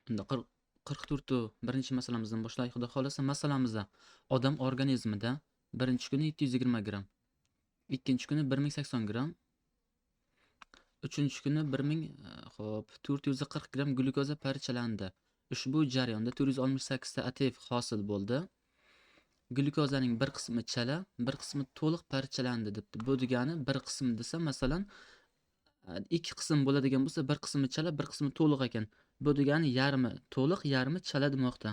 Unda 44 birinchi masalamizdan boshlaylik xudo xolasa. Masalamizda odam organizmida birinchi kuni 720 gram, ikkinchi kuni 1080 gram, uchinchi kuni 440 gram glyukoza parchalandi. Ushbu jarayonda 468 ta ATF hosil bo'ldi. Glyukozaning bir qismi chala, bir qismi to'liq parchalandi debdi. Bu degani bir qism desa, masalan, ikki qism bo'ladigan bo'lsa, bir qismi chala, bir qismi to'liq ekan. Bu degani yarmi to'liq, yarmi chala demoqda.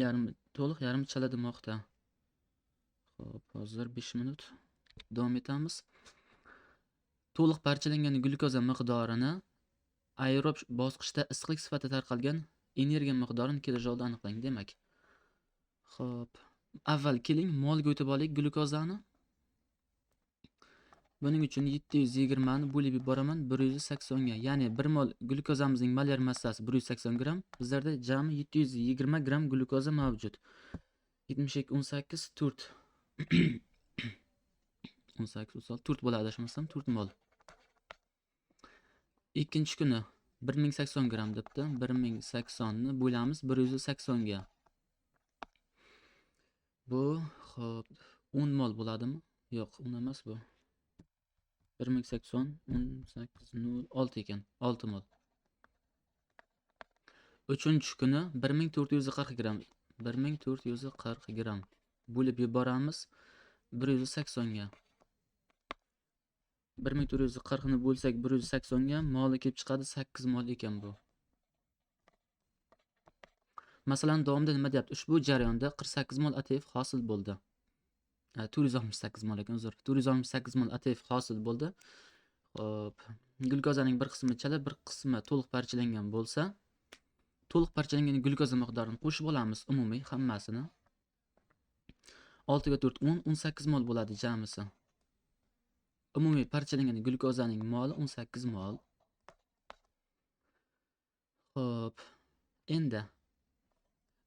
Yarmi to'liq, yarmi chala demoqda. Xo'p, hozir 5 minut davom etamiz. To'liq parchalangan glyukoza miqdorini aerob bosqichda issiqlik sifatida tarqalgan energiya miqdorini kelajak javob aniqlang. Demak, xo'p, avval keling molga o'tib olaylik glyukozani. Buning uchun 720 ni bo'lib yuboraman 180 ga. Ya'ni 1 mol glyukozamizning molar massasi 180 gram. Bizlarda jami 720 gram glyukoza mavjud. 72 18 4 18 4 bo'ladi adashmasam 4 mol. Ikkinchi kuni 1080 gram debdi. 1080 ni bo'lamiz 180 ga. Bu xo'p 10 mol bo'ladimi? Yo'q, 10 emas bu. 1080 1806 ekan, 6 mol. Uchinchi kuni 1440 gram. 1440 gram bo'lib yuboramiz 180 ga. 1440 ni bo'lsak 180 ga, moli kelib chiqadi 8 mol ekan bu. Masalan, davomida nima deyapti? Ushbu jarayonda 48 mol ATF hosil bo'ldi. 468 mol ekan, uzr. 468 mol ATF hosil bo'ldi. Xo'p, glyukozaning bir qismi chala, bir qismi to'liq parchalangan bo'lsa, to'liq parchalangan glyukoza miqdorini qo'shib olamiz umumiy hammasini. 6 ga 4 10, 18 mol bo'ladi jamisi. Umumiy parchalangan glyukozaning moli 18 mol. Xo'p, endi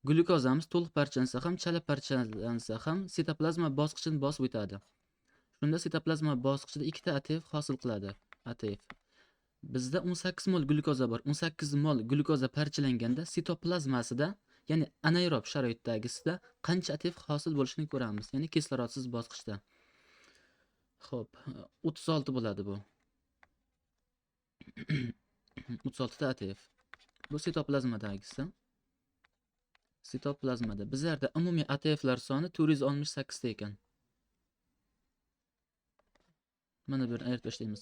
glyukozamiz to'liq parchalansa ham, chala parchalansa ham sitoplazma bosqichini bosib o'tadi. Shunda sitoplazma bosqichida ikkita ATF hosil qiladi. ATF. Bizda 18 mol glyukoza bor. 18 mol glyukoza parchalanganda sitoplazmasida, ya'ni anaerob sharoitdagisida qancha ATF hosil bo'lishini ko'ramiz. Ya'ni kislorodsiz bosqichda. Xo'p, 36 bo'ladi bu. 36 ta ATF. Bu sitoplazmadagisi. Sitoplazmada bizlarda umumiy ATFlar soni 468 ta ekan. Mana bu yerdan ayirib tashlaymiz.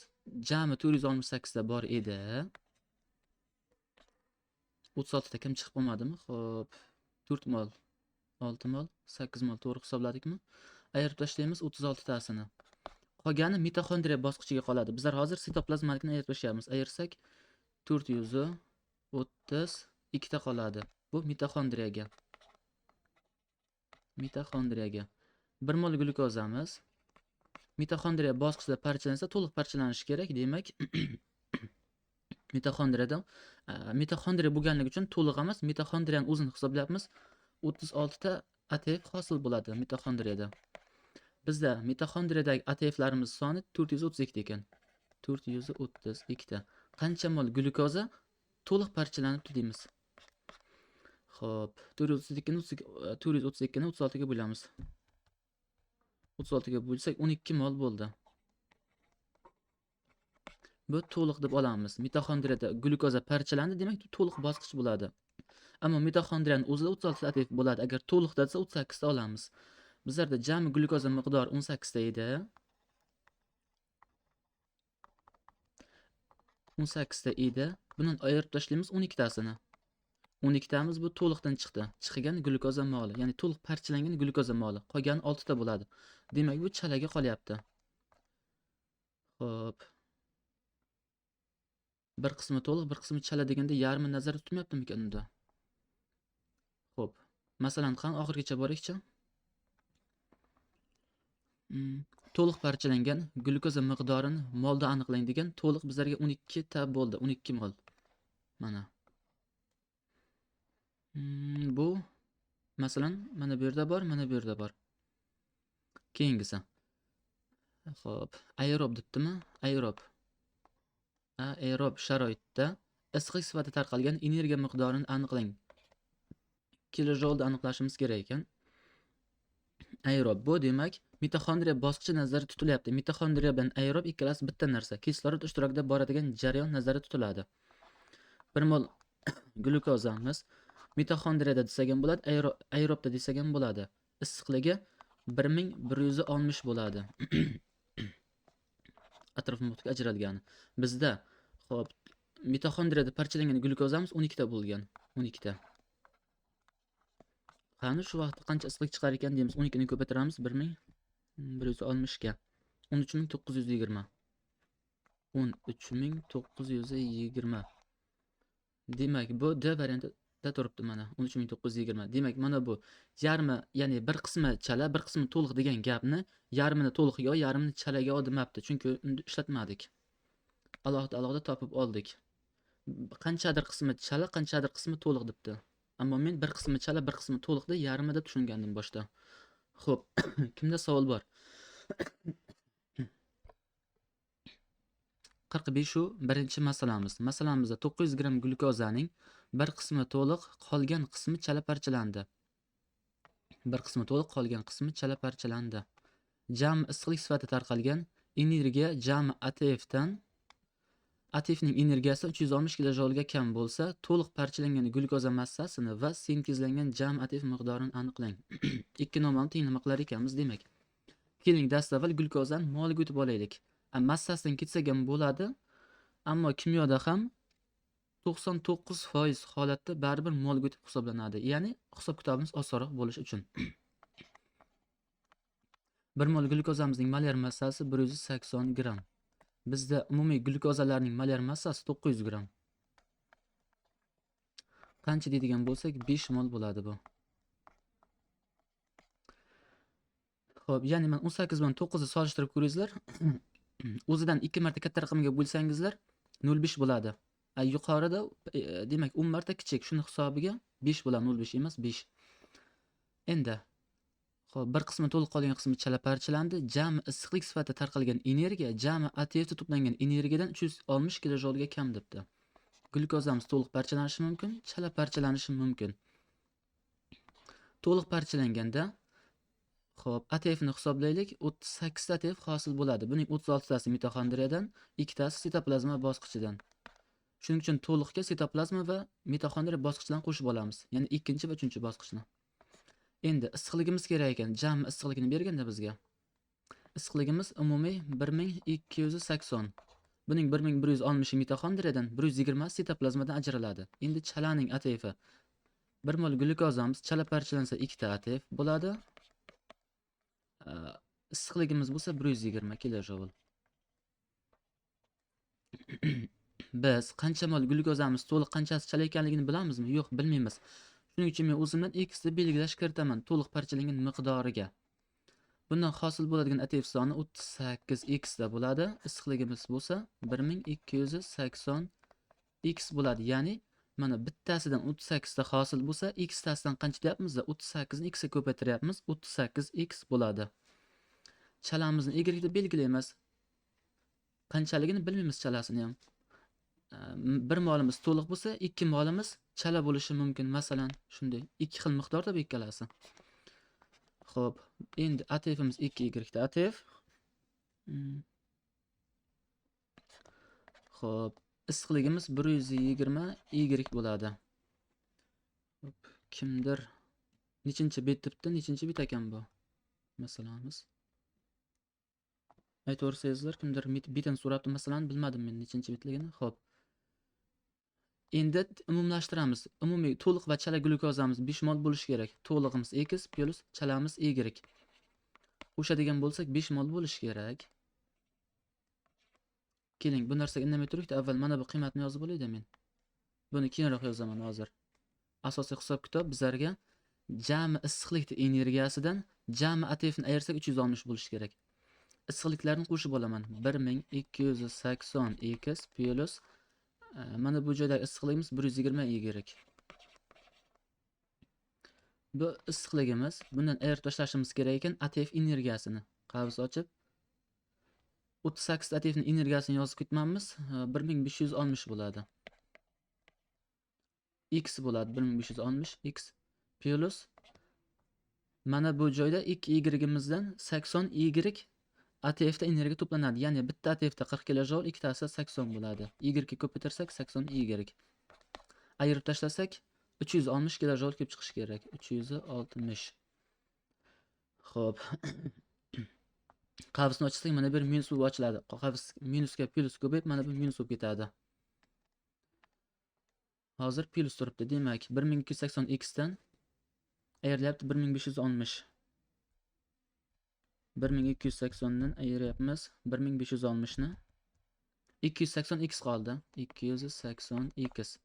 Jami 468 ta bor edi. 36 ta kam chiqib qolmadimi? Xo'p, 4 mol, 6 mol, 8 mol to'g'ri hisobladikmi? Ayirib tashlaymiz 36 tasini. Qolgani mitoxondriya bosqichiga qoladi. Bizlar hozir sitoplazmalikni ayirib tashlaymiz. Ayirsak 432 ta qoladi. Bu mitoxondriyaga. Mitoxondriyaga 1 mol glyukozamiz mitoxondriya bosqichida parchalansa to'liq parchalanishi kerak. Demak, mitoxondriya bo'lganligi uchun to'liq emas, mitoxondriyaning o'zini hisoblayapmiz. 36 ta ATF hosil bo'ladi mitoxondriyada. Bizda mitoxondriyadagi ATFlarimiz soni 432 ekan. 432 ta. Qancha mol glyukoza to'liq parchalanibdi deymiz. Xo'p, 432 ni 36 ga bo'lamiz. 36 ga bo'lsak 12 mol bo'ldi. Bu to'liq deb olamiz. Mitoxondriyada glyukoza parchalandi, demak to'liq bosqich bo'ladi. Ammo mitoxondriyaning o'zida 36 ta ATF bo'ladi. Agar to'liq desa 38 ta olamiz. Bizlarda jami glyukoza miqdori 18 ta edi. 18 ta edi. Buni ayirib tashlaymiz 12 tasini. 12 tamiz bu to'liqdan chiqdi. Chiqgan glyukoza moli, ya'ni to'liq parchalangan glyukoza moli. Qolgani 6 ta bo'ladi. Demak, bu chalaga qolyapti. Xo'p. Bir qismi to'liq, bir qismi chala deganda yarmi nazarda tutmayaptimikan unda? Xo'p. Masalan, qani oxirgacha boraylikchi. To'liq parchalangan glyukoza miqdorini molda aniqlang degan to'liq bizlarga 12 ta bo'ldi. 12 mol. Mana. Bu masalan mana bu yerda bor, mana bu yerda bor. Keyingisi. Xo'p, aerob debdimi? Aerob sharoitda issiqlik sifatida tarqalgan energiya miqdorini aniqlang. Kilojolda aniqlashimiz kerak ekan. Aerob bu demak mitoxondriya bosqichi nazarda tutilyapti. Mitoxondriya bilan aerob ikkalasi bitta narsa. Kislorod ishtirokida boradigan jarayon nazarda tutiladi. 1 mol glyukozamiz mitoxondriyada desak ham bo'ladi, aerobda desak ham bo'ladi. Issiqligi 1160 bo'ladi. Atrof muhitga ajralgani. Bizda xo'p mitoxondriyada parchalangan glyukozamiz 12 ta bo'lgan. 12 ta. Qani shu vaqtda qancha issiqlik chiqar ekan deymiz. 12 ni ko'paytiramiz 1160 ga. 13920. 13920. Demak, bu D variantida turibdi mana 13920. Demak, mana bu yarmi, ya'ni bir qismi chala, bir qismi to'liq degan gapni yarmini to'liqga, yarmini chalaga demabdi. Chunki uni ishlatmadik. Alohida topib oldik. Qanchadir qismi chala, qanchadir qismi to'liq debdi. Ammo men bir qismi chala, bir qismi to'liqda yarmi deb tushungandim boshda. Xo'p, kimda savol bor? 45 birinchi masalamiz. Masalamizda 900 gram glyukozaning bir qismi to'liq, qolgan qismi chala parchalandi. Bir qismi to'liq, qolgan qismi chala parchalandi. Jami issiqlik sifatida tarqalgan energiya jami ATFdan ATFning energiyasi 360 kilojolga kam bo'lsa, to'liq parchalangan glyukoza massasini va sintezlangan jami ATF miqdorini aniqlang. Ikki nomani tenglama qilar ekanmiz demak. Keling, dastavval glyukozani moliga o'tib olaylik. Massasidan ketsak ham bo'ladi, ammo kimyoda ham 99% holatda baribir molga o'tib hisoblanadi. Ya'ni hisob kitobimiz osonroq bo'lishi uchun. 1 mol glyukozamizning molar massasi 180 gram. Bizda umumiy glyukozalarning molar massasi 900 gram. Qancha deydigan bo'lsak 5 mol bo'ladi bu. Xo'p, ya'ni men 18 bilan 9 ni solishtirib ko'ringizlar. O'zidan 2 marta katta raqamga bo'lsangizlar 0,5 bo'ladi. Yuqorida demak 10 marta kichik, shuni hisobiga 5 bo'ladi, 0,5 emas 5. Endi xo'p, bir qismi to'liq, qolgan qismi chala parchalandi. Jami issiqlik sifatida tarqalgan energiya jami ATFda to'plangan energiyadan 360 kilojolga kam debdi. Glyukozamiz to'liq parchalanishi mumkin, chala parchalanishi mumkin. To'liq parchalanganda xo'p, ATFni hisoblaylik. 38 ta ATF hosil bo'ladi. Buning 36 tasi mitoxondriyadan, 2 tasi sitoplazma bosqichidan. Shuning uchun to'liqga sitoplazma va mitoxondriya bosqichidan qo'shib olamiz. Ya'ni 2-chi va 3-chi bosqichni. Endi issiqligimiz kerak ekan. Jami issiqligini berganda bizga. Issiqligimiz umumiy 1280. Buning 1160 mitoxondriyadan, 120 sitoplazmadan ajraladi. Endi chalaning ATFi 1 mol glyukozamiz chala parchalansa 2 ta ATF bo'ladi. Issiqligimiz bo'lsa 120 kilojol. Biz qancha mol glyukozamiz to'liq, qanchasi chala ekanligini bilamizmi? Yo'q, bilmaymiz. Shuning uchun men o'zimdan x ni belgilash kiritaman to'liq parchalangan miqdoriga. Bundan hosil bo'ladigan ATF soni 38x da bo'ladi. Issiqligimiz bo'lsa 1280 x bo'ladi. Ya'ni mana bittasidan 38 ta hosil bo'lsa, x tasidan qancha deyapmiz? 38 ni x ga ko'paytiryapmiz. 38x bo'ladi. Chalamizni y deb belgilaymiz. Qanchaligini bilmaymiz chalasini ham. Bir molimiz to'liq bo'lsa, 2 molimiz chala bo'lishi mumkin. Masalan, shunday 2 xil miqdorda bu ikkalasi. Xo'p, endi ATFimiz 2y da ATF. Xo'p, issiqligimiz 120 y bo'ladi. Xo'p, kimdir nechinchi bet debdi, nechinchi bet ekan bu? Masalamiz. Aytvorsangiz, kimdir betini so'rabdi, masalan, bilmadim men nechinchi betligini. Xo'p. Endi umumlashtiramiz. Umumiy to'liq va chala glyukozamiz 5 mol bo'lishi kerak. To'lig'imiz x plus chalamiz y. Qo'shadigan bo'lsak 5 mol bo'lishi kerak. Keling, bu narsaga indamay turib, avval mana bu qiymatni yozib olayda men. Buni keyinroq yozaman hozir. Asosiy hisob kitob bizlarga jami issiqlik energiyasidan jami ATFni ayirsak 360 bo'lishi kerak. Issiqliklarni qo'shib olaman. 1280 x plus mana bu joydagi issiqligimiz 120 y. Bu issiqligimiz. Bundan ayirib tashlashimiz kerak ekan ATF energiyasini. Qavs ochib 38 ATFning energiyasini yozib ketmamiz. 1560 bo'ladi. x bo'ladi 1560 x plus mana bu joyda 2 y'imizdan 80 y ATF'da energiya to'planadi. Ya'ni bitta ATF'da 40 kilojoule, ikkitasi 80 bo'ladi. Y ga ko'paytirsak 80 y. Ayirib tashlasak 360 kilojoule kelib chiqishi kerak. 360. Xo'p. Qavsni ochsak mana bir minus bo'lib ochiladi. Qavs minusga plus ko'payib mana bu minus bo'lib ketadi. Hozir plus turibdi. Demak, 1280 x dan ayirilyapti 1560. 1280 dan ayiryapmiz 1560 ni. 280 x qoldi. 280 x.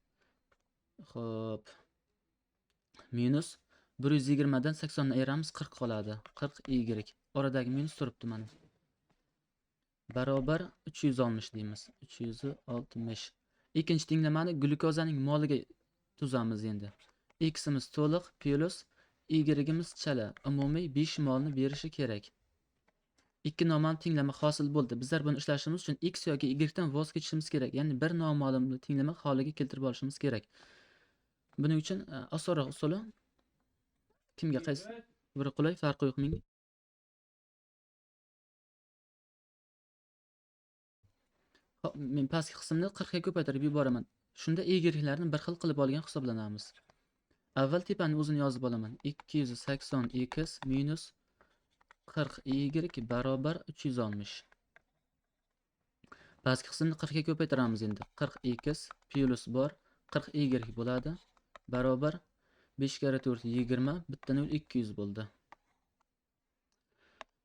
Xo'p. Minus 120 dan 80 ni ayiramiz 40 qoladi. 40 y. Oradagi minus turibdi mana. Barobar 360 deymiz. 360. Ikkinchi tenglamani glyukozaning moliga tuzamiz endi. X'imiz to'liq plus y'imiz chala. Umumiy 5 molni berishi kerak. Ikki noma'lum tenglama hosil bo'ldi. Bizlar buni ishlashimiz uchun x yoki y dan voz kechishimiz kerak. Ya'ni bir noma'lumni tenglama holiga keltirib olishimiz kerak. Buning uchun osonroq usuli kimga qaysi biri qulay, farqi yo'q menga. Men pastki qismni 40 ga ko'paytirib yuboraman. Shunda y-larni bir xil qilib olgan hisoblanamiz. Avval tepani o'zini yozib olaman. 280 x minus 40 y barobar 360. Pastki qismni 40 ga ko'paytiramiz endi. 40 x plus bor 40 y bo'ladi. Barobar 5 kare 4 20, bitta 0 200 bo'ldi.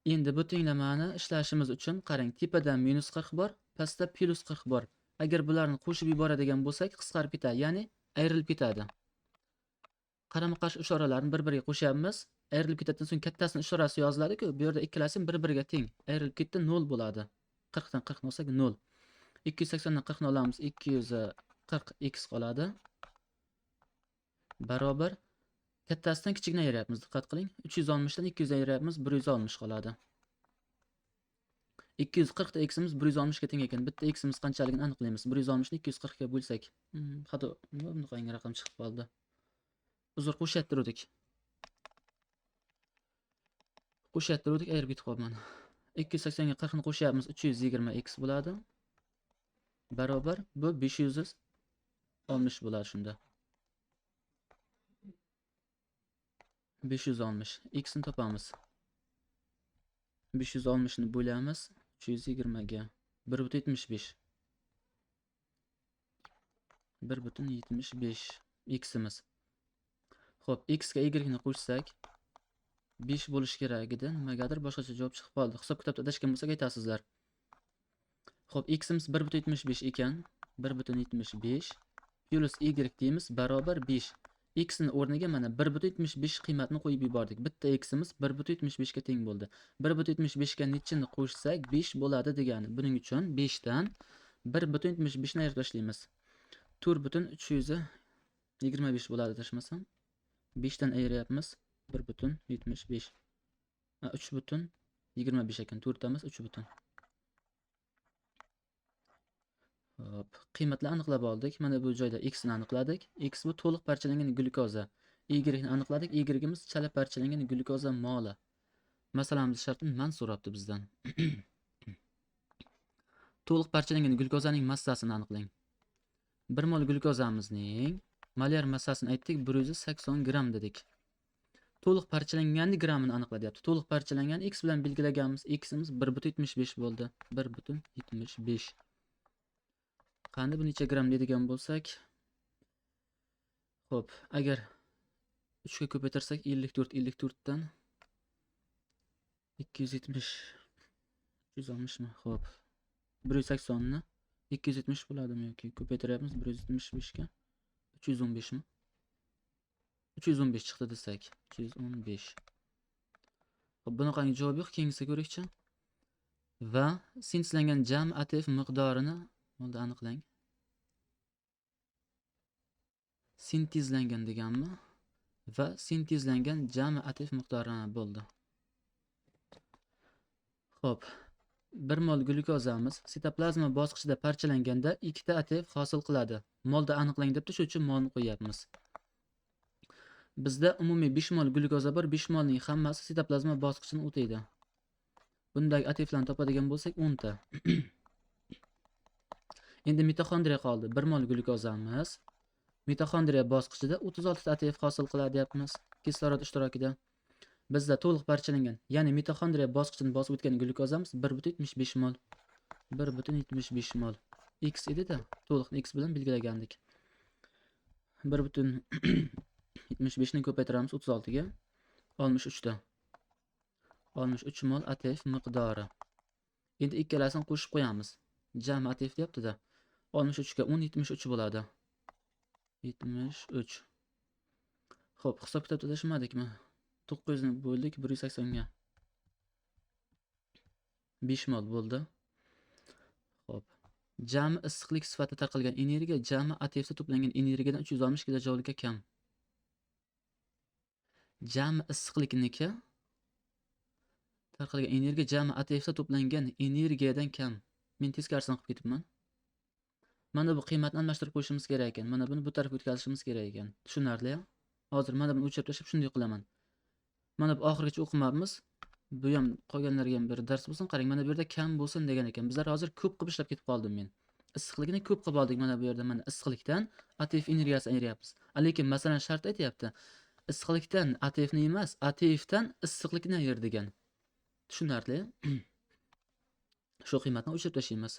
Endi bu tenglamani ishlashimiz uchun qarang, tepada minus 40 bor, pastda plus 40 bor. Agar bularni qo'shib yuboradigan bo'lsak, qisqarib ketadi, ya'ni ayrilib ketadi. Qarama-qarshi ishoralarni bir-biriga qo'shyapmiz. Ayrilib ketadidan so'ng kattasini ishorasi yoziladi-ku, bu yerda ikkalasi bir-biriga teng. Ayrilib ketdi 0 bo'ladi. 40 dan 40 ni olsak 0. 280 dan 40 ni olamiz, 240 x qoladi. Barobar kattasidan kichikni ayiryapmiz, diqqat qiling. 360 dan 200 ayiryapmiz, 160 qoladi. 240 da x'imiz 160 ga teng ekan. Bitta x'imiz qanchaligini aniqlaymiz. 160 ni 240 ga bo'lsak, xato, bunaqangi raqam chiqib qoldi. Uzr, qo'shyaptirdik. Ayirib ketib qolman. 280 ga 40 ni qo'shyapmiz, 320 x bo'ladi. Barobar bu 560 bo'ladi shunda. 560 x ni topamiz. 560 ni bo'lamiz 320 ga 1.75. 1.75 x'imiz. Xo'p, x ga y ni qo'shsak 5 bo'lish kerak edi. Nimagadir boshqacha javob chiqib qoldi. Hisob-kitobda adashgan bo'lsak aytasizlar. Xo'p, x'imiz 1.75 ekan. 1.75 plus y deymiz barobar 5. X ni o'rniga mana 1.75 qiymatni qo'yib yubordik. Bitta x'imiz 1.75 ga teng bo'ldi. 1.75 ga nechini qo'shsak 5 bo'ladi degani. Buning uchun 5 dan 1.75 ni ayirib tashlaymiz. 4.325 bo'ladi tashmasam. 5 dan ayiryapmiz 1.75. 3.25 ekan. 4 damiz 3. Hop, qiymatlarni aniqlab oldik. Mana bu joyda x ni aniqladik. X bu to'liq parchalangan glyukoza. Y ni aniqladik. Y-imiz chala parchalangan glyukoza moli. Masalamiz shartini man so'rabdi bizdan. To'liq parchalangan glyukozaning massasini aniqlang. 1 mol glyukozamizning molyar massasini aytdik, 180 gram dedik. To'liq parchalangan grammini aniqlayapti. To'liq parchalangan x bilan belgilaganmiz. X'imiz 1.75 bo'ldi. 1.75. Qani bu necha gram deydigan bo'lsak, xo'p, agar 3 ga ko'paytirsak 54 dan 270 360 mi? Xo'p. 180 ni 270 bo'ladimi yoki ko'paytiryapmiz 175 ga 315 mi? 315 chiqdi desak, 315. Xo'p, bunaqangi javob yo'q, keyingisiga ko'raylikchi. Va sintezlangan jami ATF miqdorini Bo'ldi, aniqlang. Sintezlangan deganmi? Va sintezlangan jami ATF miqdori bo'ldi. Xo'p. 1 mol glyukozamiz sitoplazma bosqichida parchalanganda 2 ta ATF hosil qiladi. Molda aniqlang debdi, shuning uchun molni qo'yapmiz. Bizda umumiy 5 mol glyukoza bor, 5 molning hammasi sitoplazma bosqichini o'taydi. Bundagi ATFlarni topadigan bo'lsak 10 ta. Endi mitoxondriya qoldi. 1 mol glyukozamiz mitoxondriya bosqichida 36 ta ATF hosil qiladi deyapmiz kislorod ishtirokida. Bizda to'liq parchalangan, ya'ni mitoxondriya bosqichini bosib o'tgan glyukozamiz 1,75 mol. 1,75 mol. X edi-da, to'liqni X bilan belgilagandik. 1,75 ni ko'paytiramiz 36 ga. 63 ta. 63 mol ATF miqdori. Endi ikkalasini qo'shib qo'yamiz. Jami ATF deyapti-da. 63 ga 10 73 bo'ladi. 73. Xo'p, hisob kitob tadashmadikmi? 900 ni bo'ldik 180 ga. 5 mol bo'ldi. Xo'p. Jami issiqlik sifatida tarqalgan energiya jami ATFda to'plangan energiyadan 360 kilojouliga kam. Jami issiqlikniki tarqalgan energiya jami ATFda to'plangan energiyadan kam. Men teskarisini qilib ketibman. Mana bu qiymatni almashtirib qo'yishimiz kerak ekan. Mana buni bu tarafga o'tkazishimiz kerak ekan. Tushunarli-a? Hozir mana buni o'chirib tashlab shunday qilaman. Mana bu oxirigacha o'qimabmiz. Bu ham qolganlarga ham bir dars bo'lsin. Qarang, mana bu yerda kam bo'lsin degan ekan. Bizlar hozir ko'p qilib ishlab ketib qoldim men. Issiqlikni ko'p qilib oldik mana bu yerda. Mana issiqlikdan ATF energiyasini ayryapmiz. Lekin masalan shart aytyapti. Issiqlikdan ATFni emas, ATFdan issiqlikni ayir degan. Tushunarli? Shu qiymatni o'chirib tashlaymiz.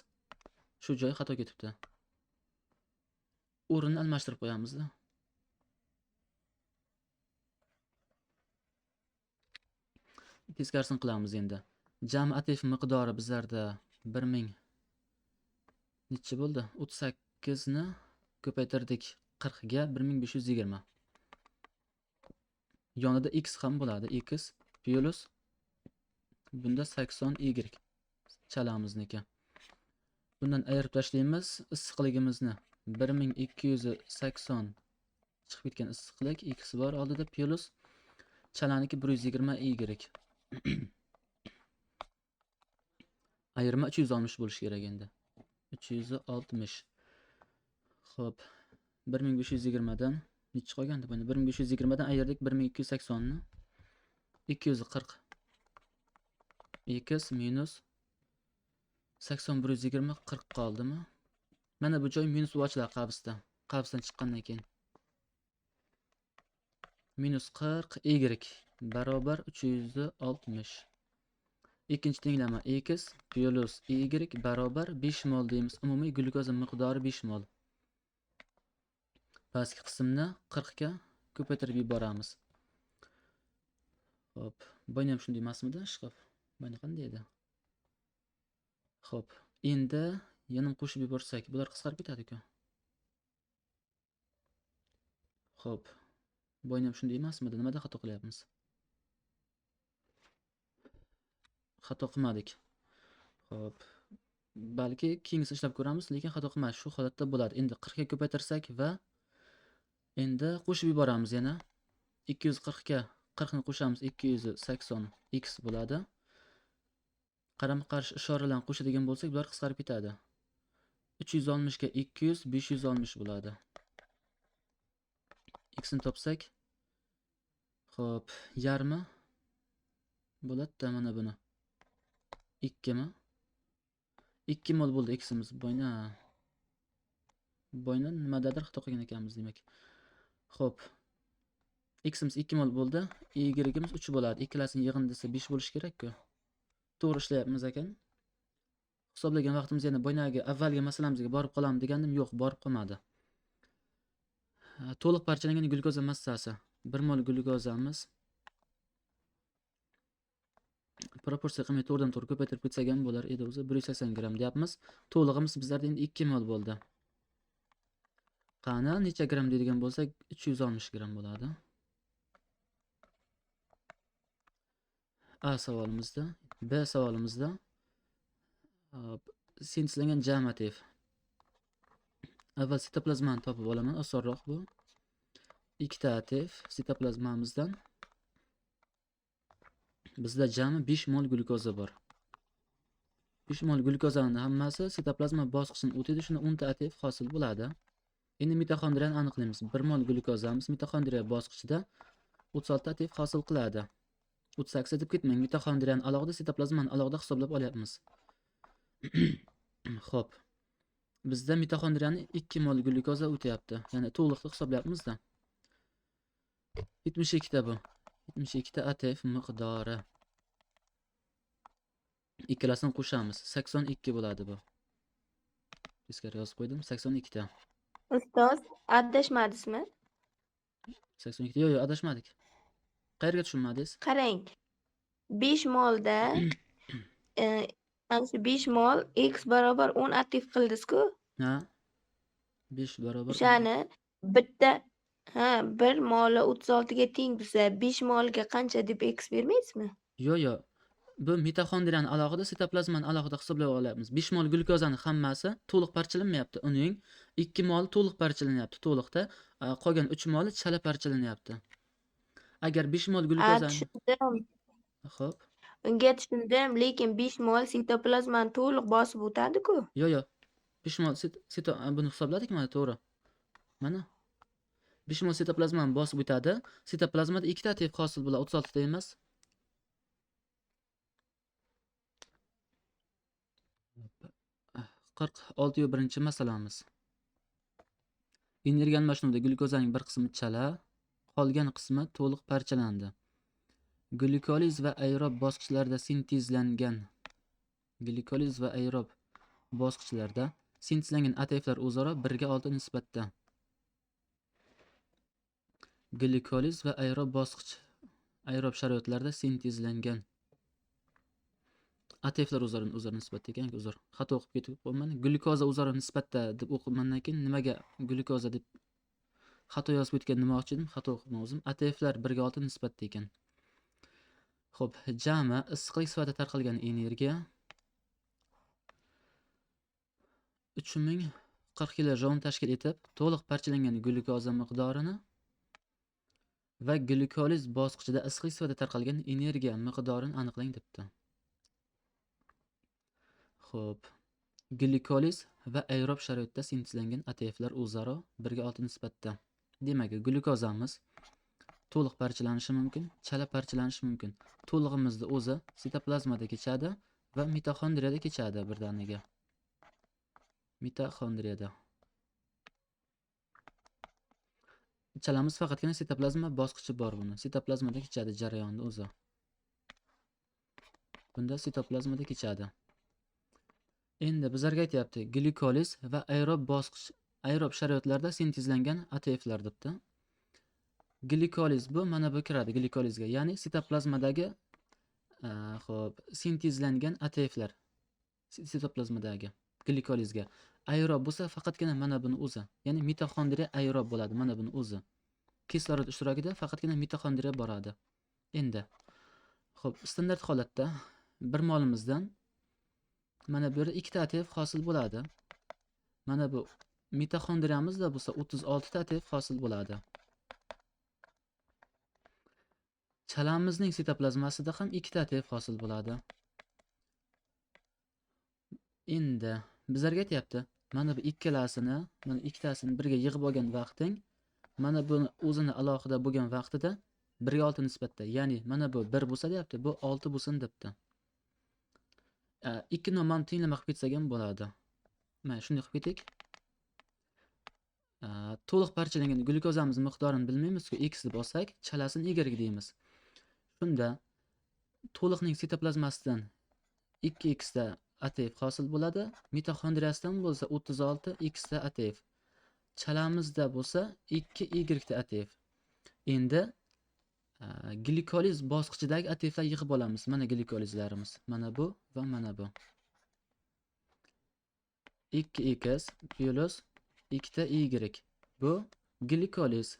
Shu joy xato ketibdi. O'rinni almashtirib qo'yamiz-da. Teskarisini qilamiz endi. Jami ATF miqdori bizlarda 1000 necha bo'ldi? 38 ni ko'paytirdik 40 ga 1520. Yonida x ham bo'ladi. X plus bunda 80y chalamizniki. Bundan ayirib tashlaymiz issiqligimizni. 1280 chiqib ketgan issiqlik x bor oldida plus chalaniki 120y. Ayirma 360 bo'lish kerak endi. 360. Xo'p. 1520 dan necha qolgandi buni? 1520 dan ayirdik 1280 ni. 240 x minus 80 120 40 qoldimi? Mana bu joy minus ochlar qavsda. Qavsdan chiqqandan keyin. Minus 40 y barobar 360. Ikkinchi tenglama x plus y barobar 5 mol deymiz. Umumiy glyukoza miqdori 5 mol. Pastki qismni 40 ga ko'paytirib yuboramiz. Xo'p, buni ham shunday emasmidi? Ishqib. Buni qanday edi? Xo'p, endi yana qo'shib yuborsak, bular qisqarib ketadi-ku. Xo'p. Buni ham shunday emasmidi? Nimada xato qilyapmiz? Xato qilmadik. Xo'p. Balki keyingisi ishlab ko'ramiz, lekin xato qilmadik. Shu holatda bo'ladi. Endi 40 ga ko'paytirsak va endi qo'shib yuboramiz yana. 240 ga 40 ni qo'shamiz, 280 x bo'ladi. Qarama-qarshi ishoralarni qo'shadigan bo'lsak, bular qisqarib ketadi. 360 ga 200 560 bo'ladi. X ni topsak, xo'p, yarmi bo'ladi-da mana buni. 2 mi? 2 mol bo'ldi x'imiz. Boyna nimadadir xato qilgan ekanmiz demak. Xo'p. X'imiz 2 mol bo'ldi, y'imiz 3 bo'ladi. Ikkalasini yig'in desa 5 bo'lish kerak-ku. To'g'ri ishlayapmiz ekan. Hisoblagan vaqtimiz yana boyagi avvalgi masalamizga borib qolamiz degandim, yo'q, borib qolmadi. To'liq parchalangan glyukoza massasi. 1 mol glyukozamiz proporsiya qilmay to'g'ridan-to'g'ri ko'paytirib ketsak ham bo'lar edi o'zi. 180 gram deyapmiz. To'lig'imiz bizlarda endi 2 mol bo'ldi. Qani necha gram deydigan bo'lsak 360 gram bo'ladi. A savolimizda, B savolimizda sintezlangan jami ATF. Avval sitoplazmani topib olaman, osonroq bu. 2 ta ATF sitoplazmamizdan bizda jami 5 mol glyukoza bor. 5 mol glyukozani hammasi sitoplazma bosqichidan o'tadi. Shunda 10 ta ATF hosil bo'ladi. Endi mitoxondriyani aniqlaymiz. 1 mol glyukozamiz mitoxondriya bosqichida 36 ta ATF hosil qiladi. 38 deb ketmang. Mitoxondriyani alohida, sitoplazmani alohida hisoblab olyapmiz. Xo'p. Bizda mitoxondriyani 2 mol glyukoza o'tyapti. Ya'ni to'liqni hisoblayapmiz-da. 72 ta bu. 72 ta ATF miqdori. Ikkalasini qo'shamiz. 82 bo'ladi bu. Teskari yozib qo'ydim. 82 ta. Ustoz, adashmadingizmi? 82 ta. Yo'q, adashmadik. Qayerga tushunmadingiz? Qarang. 5 molda ana shu 5 mol x barobar 10 aktiv qildingiz-ku. Ha? 5 barobar. O'shani bitta 1 moli 36 ga teng desa, 5 molga qancha deb x bermaysizmi? Yo'q. Bu mitoxondriyani alohida, sitoplazmani alohida hisoblab olyapmiz. 5 mol glyukozani hammasi to'liq parchalanmayapti. Uning 2 mol to'liq parchalanyapti, to'liqda. Qolgan 3 moli chala parchalanyapti. Agar 5 mol glyukozani tushundim. Xo'p. Unga tushundim, lekin 5 mol sitoplazmani to'liq bosib o'tadi-ku. Yo'q. 5 mol buni hisobladik mana, to'g'ri. Mana 5 mol sitoplazmani bosib o'tadi. Sitoplazmada 2 ta ATF hosil bo'ladi, 36 ta emas. Qirq 61-chi masalamiz. Energiya almashinuvida glyukozaning bir qismi chala, qolgan qismi to'liq parchalandi. Glyukoliz va aerob bosqichlarda sintezlangan ATFlar o'zaro 1 ga 6 nisbatda. Glyukoliz va aerob sharoitlarda sintezlangan ATFlar o'zaro nisbatda ekan, uzr. Xato o'qib ketib qolman. Glyukoza o'zaro nisbatda deb o'qimandan keyin nimaga glyukoza deb xato yozib o'tgan demoqchi edim, xato o'qibman o'zim. ATFlar 1 ga 6 nisbatda ekan. Xo'p, jami issiqlik sifatida tarqalgan energiya 3040 kilojoule tashkil etib, to'liq parchalangan glyukoza miqdorini va glyukoliz bosqichida issiqlik sifatida tarqalgan energiya miqdorini aniqlang debdi. Xo'p, glyukoliz va aerob sharoitda sintezlangan ATFlar o'zaro 1 ga 6 nisbatda. Demak, glyukozamiz to'liq parchalanishi mumkin, chala parchalanishi mumkin. To'lig'imizni o'zi sitoplazmada kechadi va mitoxondriyada kechadi birdaniga. Mitoxondriyada. Chalamiz faqatgina sitoplazma bosqichi bor buni. Sitoplazmada kechadi jarayonni o'zi. Bunda sitoplazmada kechadi. Endi bizlarga aytyapti, glyukoliz va aerob sharoitlarda sintezlangan ATFlar debdi. Glyukoliz bu mana bu kiradi glyukolizga, ya'ni sitoplazmadagi xo'p, sintezlangan ATFlar. Sitoplazmadagi glyukolizga. Aerob bo'lsa faqatgina mana buni o'zi, ya'ni mitoxondriya aerob bo'ladi, mana buni o'zi. Kislorod ishtirokida faqatgina mitoxondriya boradi. Endi xo'p, standart holatda 1 molimizdan mana bu yerda 2 ta ATF hosil bo'ladi. Mana bu mitoxondriyamizda bo'lsa 36 ta ATF hosil bo'ladi. Chalamizning sitoplazmasida ham 2 ta ATF hosil bo'ladi. Endi bizlarga aytyapti, mana bu ikkalasini, mana ikkitasini birga yig'ib olgan vaqting, mana buni o'zini alohida bo'lgan vaqtida 1 ga 6 nisbatda. Ya'ni mana bu 1 bo'lsa deyapti, bu 6 bo'lsin debdi. Ikki nomani tenglama qilib ketsak ham bo'ladi. Mana shunday qilib ketik. To'liq parchalangan glyukozamiz miqdorini bilmaymiz-ku, x deb olsak, chalasini y deymiz. Shunda to'liqning sitoplazmasidan 2x ta ATF hosil bo'ladi. Mitoxondriyasidan bo'lsa 36 x ta ATF. Chalamizda bo'lsa 2y ta ATF. Endi glyukoliz bosqichidagi ATFlar yig'ib olamiz. Mana glyukolizlarimiz. Mana bu va mana bu. 2x plus 2 ta y. Bu glyukoliz.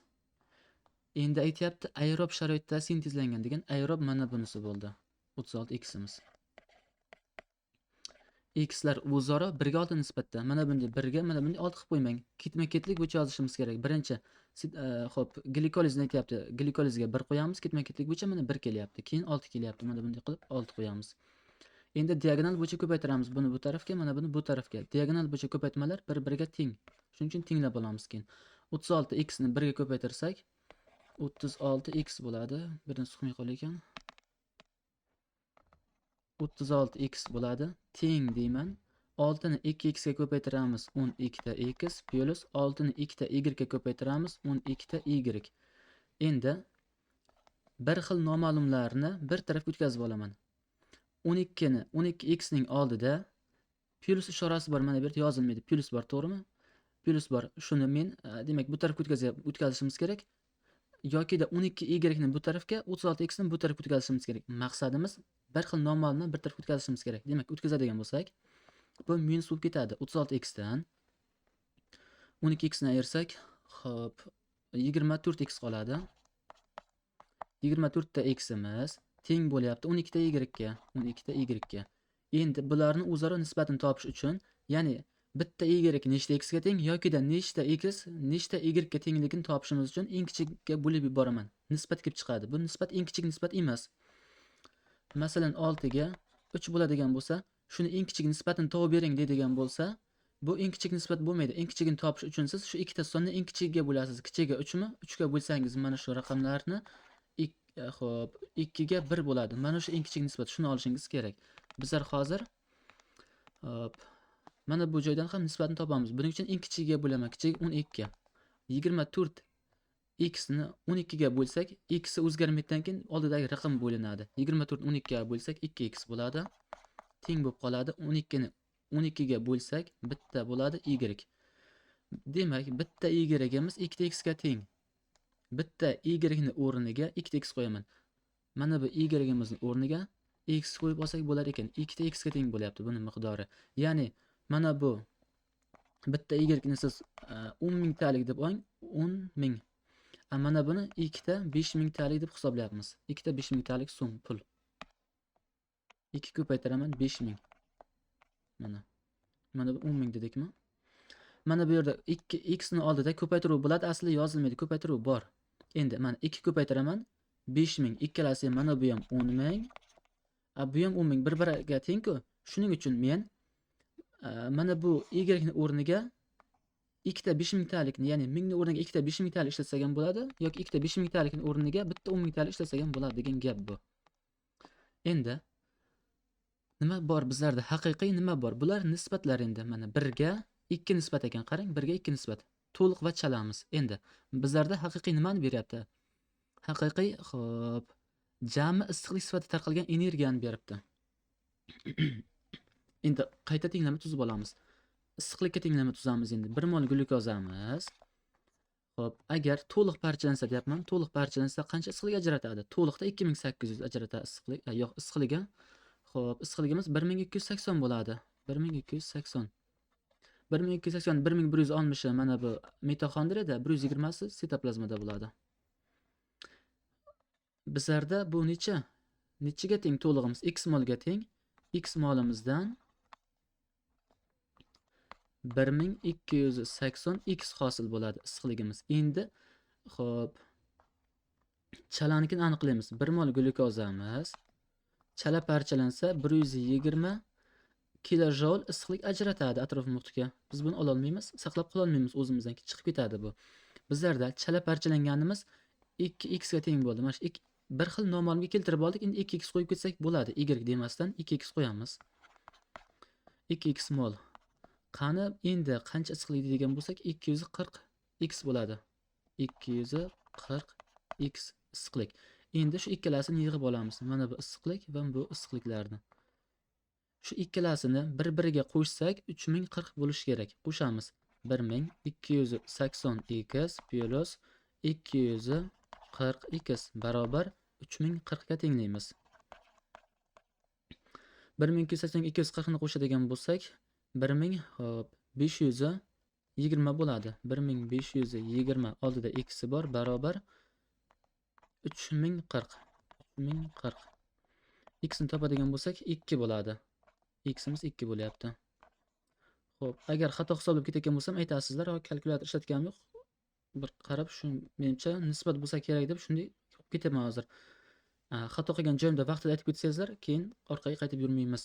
Endi aytyapti, aerob sharoitda sintezlangan degan aerob mana bunisi bo'ldi. 36ximiz. X'lar o'zaro 1 ga 6 nisbatda. Mana bunday 1 ga, mana bunday 6 qilib qo'ymang. Ketma-ketlik bo'yicha yozishimiz kerak. Birinchi xo'p, glyukolizni aytyapti. Glyukolizga 1 qo'yamiz, ketma-ketlik bo'yicha mana 1 kelyapti. Keyin 6 kelyapti. Mana bunday qilib 6 qo'yamiz. Endi diagonal bo'yicha ko'paytiramiz buni bu tarafga, mana buni bu tarafga. Diagonal bo'yicha ko'paytmalar bir-biriga teng. Shuning uchun tenglab olamiz keyin. 36x ni 1 ga ko'paytirsak 36x bo'ladi. Birdan chiqmay qolgan ekan. 36x bo'ladi. Teng deyman. 6 ni 2x ga ko'paytiramiz 12 ta x plus 6 ni 2 ta y ga ko'paytiramiz 12 ta y. Endi bir xil noma'lumlarni bir tarafga o'tkazib olaman. 12x ning oldida plus ishorasi bor, mana bu yerda yozilmaydi. Plus bor, to'g'rimi? Plus bor. Shuni men demak bu tarafga o'tkazishimiz kerak. Yokida 12y ni bu tarafga, 36x ni bu tarafga o'tkazishimiz kerak. Maqsadimiz bir xil noma'lumni bir tarafga o'tkazishimiz kerak. Demak, o'tkazadigan bo'lsak, bu minus bo'lib ketadi. 36x dan 12x ni ayirsak, hop, 24x qoladi. 24 ta x'imiz teng bo'lyapti 12 ta y ga. 12 ta y ga. Endi bularni o'zaro nisbatini topish uchun, ya'ni bitta y nechta x ga teng yokida nechta x nechta y ga tengligini topishimiz uchun eng kichikka bo'lib yuboraman. Nisbat kelib chiqadi. Bu nisbat eng kichik nisbat emas. Masalan 6 ga 3 bo'ladigan bo'lsa, shuni eng kichik nisbatini topib bering deydigan bo'lsa, bu eng kichik nisbat bo'lmaydi. Eng kichigini topish uchun siz shu ikkita sonni eng kichigiga bo'lasiz. Kichigiga 3 mi? 3 ga bo'lsangiz mana shu raqamlarni xo'p, 2 ga 1 bo'ladi. Mana shu eng kichik nisbat. Shuni olishingiz kerak. Bizlar hozir hop, mana bu joydan ham nisbatni topamiz. Buning uchun eng kichigiga bo'laman. Kichigi 12 ga. 24 x ni 12 ga bo'lsak, x o'zgarmaydidan keyin oldidagi raqam bo'linadi. 24 12 ga bo'lsak 2x bo'ladi. Teng bo'lib qoladi. 12 ni 12 ga bo'lsak bitta bo'ladi y. Demak, bitta y-imiz 2x ga teng. Bitta y ni o'rniga 2x qo'yaman. Mana bu y-imizning o'rniga x qo'yib olsak bo'lar ekan. 2x ga teng bo'lyapti buning miqdori. Ya'ni mana bu bitta y ni siz 10.000 talik deb oling, 10.000. Mana buni 2 ta 5.000 talik deb hisoblayapmiz. 2 ta 5.000 talik so'm pul. 2 ko'paytiraman 5.000. Mana bu 10.000 dedikmi? Mana bu yerda 2x ni oldida ko'paytiruv bo'ladi, aslida yozilmaydi, ko'paytiruv bor. Endi mana 2 ko'paytiraman 5.000, ikkalasi ham mana bu ham 10.000. Bu ham 10.000 bir-biriga teng-ku. Shuning uchun men mana bu y ni o'rniga 2 ta 5.000 talikni, ya'ni 1000 ni o'rniga 2 ta 5.000 talik ishlatsak ham bo'ladi, yoki 2 ta 5.000 talikni o'rniga bitta 10.000 talik ishlatsak ham bo'ladi degan gap bu. Endi nima bor bizlarda? Haqiqiy nima bor? Bular nisbatlar endi. Mana 1 ga 2 nisbat ekan, qarang, 1 ga 2 nisbat. To'liq va chalamiz. Endi bizlarda haqiqiy nimani beryapti? Haqiqiy, xo'p, jami issiqlik sifatida tarqalgan energiyani beribdi. Endi qayta tenglama tuzib olamiz. Issiqlikka tenglama tuzamiz endi. 1 mol glyukozamiz. Xo'p, agar to'liq parchalansa deyapman, to'liq parchalansa qancha issiqlik ajratadi? To'liqda 2800 ajratadi issiqlik. Yo'q, issiqligi. Xo'p, issiqligimiz 1280 bo'ladi. 1280. 1280 1160 mana bu mitoxondriyada, 120 si sitoplazmada bo'ladi. Bizlarda bu nechaga teng to'lig'imiz? X molga teng. X molimizdan 1280 x hosil bo'ladi issiqligimiz. Endi xo'p, chalanikini aniqlaymiz. 1 mol glyukozamiz chala parchalansa 120 kilojoul issiqlik ajratadi atrof muhitga. Biz buni ola olmaymiz, saqlab qola olmaymiz, o'zimizdan chiqib ketadi bu. Bizlarda chala parchalanganimiz 2x ga teng bo'ldi. Mana shu bir xil noma'lumga keltirib oldik. Endi 2x qo'yib ketsak bo'ladi. Y demasdan 2x qo'yamiz. 2x mol. Qani endi qancha issiqlik degan bo'lsak 240x bo'ladi. 240x issiqlik. Endi shu ikkalasini yig'ib olamiz. Mana bu issiqlik va bu issiqliklarni. Shu ikkalasini bir-biriga qo'shsak 3040 bo'lishi kerak. Qo'shamiz. 1280x plus 240x barobar 3040 ga tenglaymiz. 1280 240 ni qo'shadigan bo'lsak 1520 bo'ladi. 1520 oldida x bor barobar 3040. 3040. X ni topadigan bo'lsak 2 bo'ladi. X'imiz 2 bo'lyapti. Xo'p, agar xato hisoblab ketayotgan bo'lsam aytasizlar, kalkulyator ishlatganim yo'q. Bir qarab, shu menimcha nisbat bo'lsa kerak deb shunday ketaman hozir. Xato qilgan joyimda vaqtida aytib ketsangizlar, keyin orqaga qaytib yurmaymiz.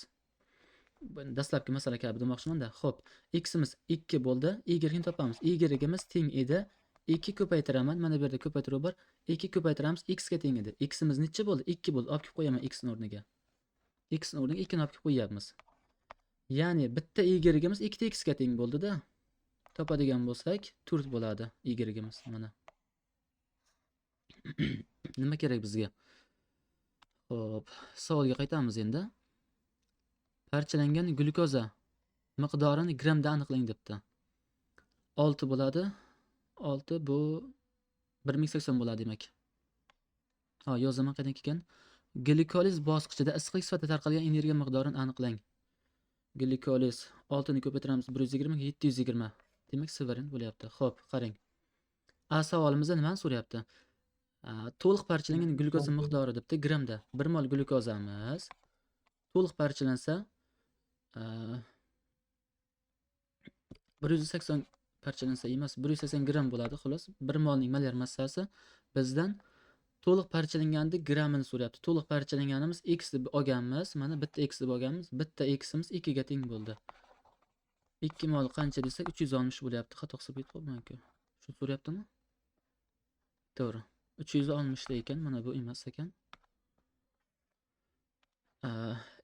dastlabki masala kabi demoqchiman-da. Xo'p, ximiz 2 bo'ldi, y ni topamiz. Y'imiz teng edi. 2 ko'paytiraman. Mana bu yerda ko'paytiruv bor. 2 ko'paytiramiz, x ga teng edi. Ximiz necha bo'ldi? 2 bo'ldi. Olib kelib qo'yaman x ni o'rniga. X ni o'rniga 2 ni olib kelib qo'yapmiz. Ya'ni bitta y'imiz 2 ta x ga teng bo'ldi-da. Topadigan bo'lsak 4 bo'ladi y'imiz mana. Nima kerak bizga? Xo'p, savolga qaytamiz endi. Parchalangan glyukoza miqdorini grammda aniqlang debdi. 6 bo'ladi. 6 bu 1080 bo'ladi demak. Ha, yozaman qaydan kelgan. Glikoliz bosqichida issiqlik sifatida tarqalgan energiya miqdorini aniqlang. Glikoliz 6 ni ko'paytiramiz 120 ga 720. Demak, severin bo'lyapti. Xo'p, qarang. Savolimizda nimani so'rayapti? To'liq parchalangan glyukoza miqdori debdi grammda. 1 mol glyukozamiz to'liq parchalansa 180 parchalansa emas, 180 gram bo'ladi xolos. 1 molning molar massasi bizdan to'liq parchalanganda grammini so'rayapti. To'liq parchalanganimiz x deb olganmiz. Mana bitta x deb olganmiz. Bitta ximiz 2 ga teng bo'ldi. 2 mol qancha desak 360 bo'lyapti. Xato hisob etibman-ku. Shu so'rayaptimi? To'g'ri. 360 da ekan, mana bu emas ekan.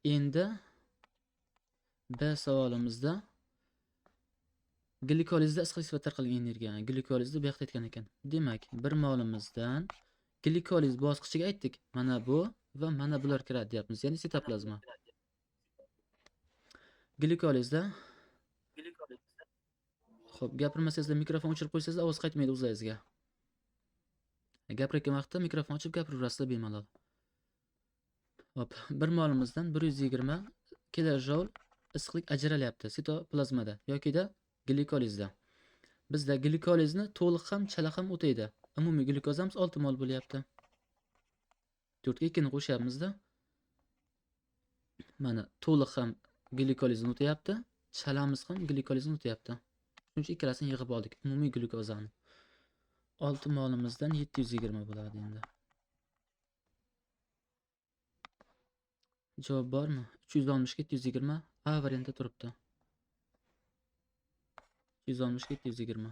Endi B savolimizda glikolizda issiqlik sifatida tarqalgan energiya, glikolizda bu yoqda aytgan ekan. Demak, 1 molimizdan glikoliz bosqichiga aytdik. Mana bu va mana bular kiradi deyapmiz, ya'ni sitoplazma. Glikolizda xo'p, gapirmasangizlar mikrofon o'chirib qo'ysangizlar ovoz qaytmaydi o'zingizga. Gapirayotgan vaqtda mikrofon ochib gapiraverasizlar bemalol. Hop, 1 molimizdan 120 kilojoul issiqlik ajralyapti sitoplazmada yoki-da glikolizda. Bizda glikolizni to'liq ham, chala ham o'taydi. Umumiy glyukozamiz 6 mol bo'lyapti. 4 ga 2 ni qo'shyapmiz-da. Mana to'liq ham glikolizni o'tayapti, chalamiz ham glikolizni o'tayapti. Shuning uchun ikkalasini yig'ib oldik, umumiy glyukozani. 6 molimizdan 720 bo'ladi endi. Javob bormi? 360 ga 720 A variantda turibdi. 360 ga 720.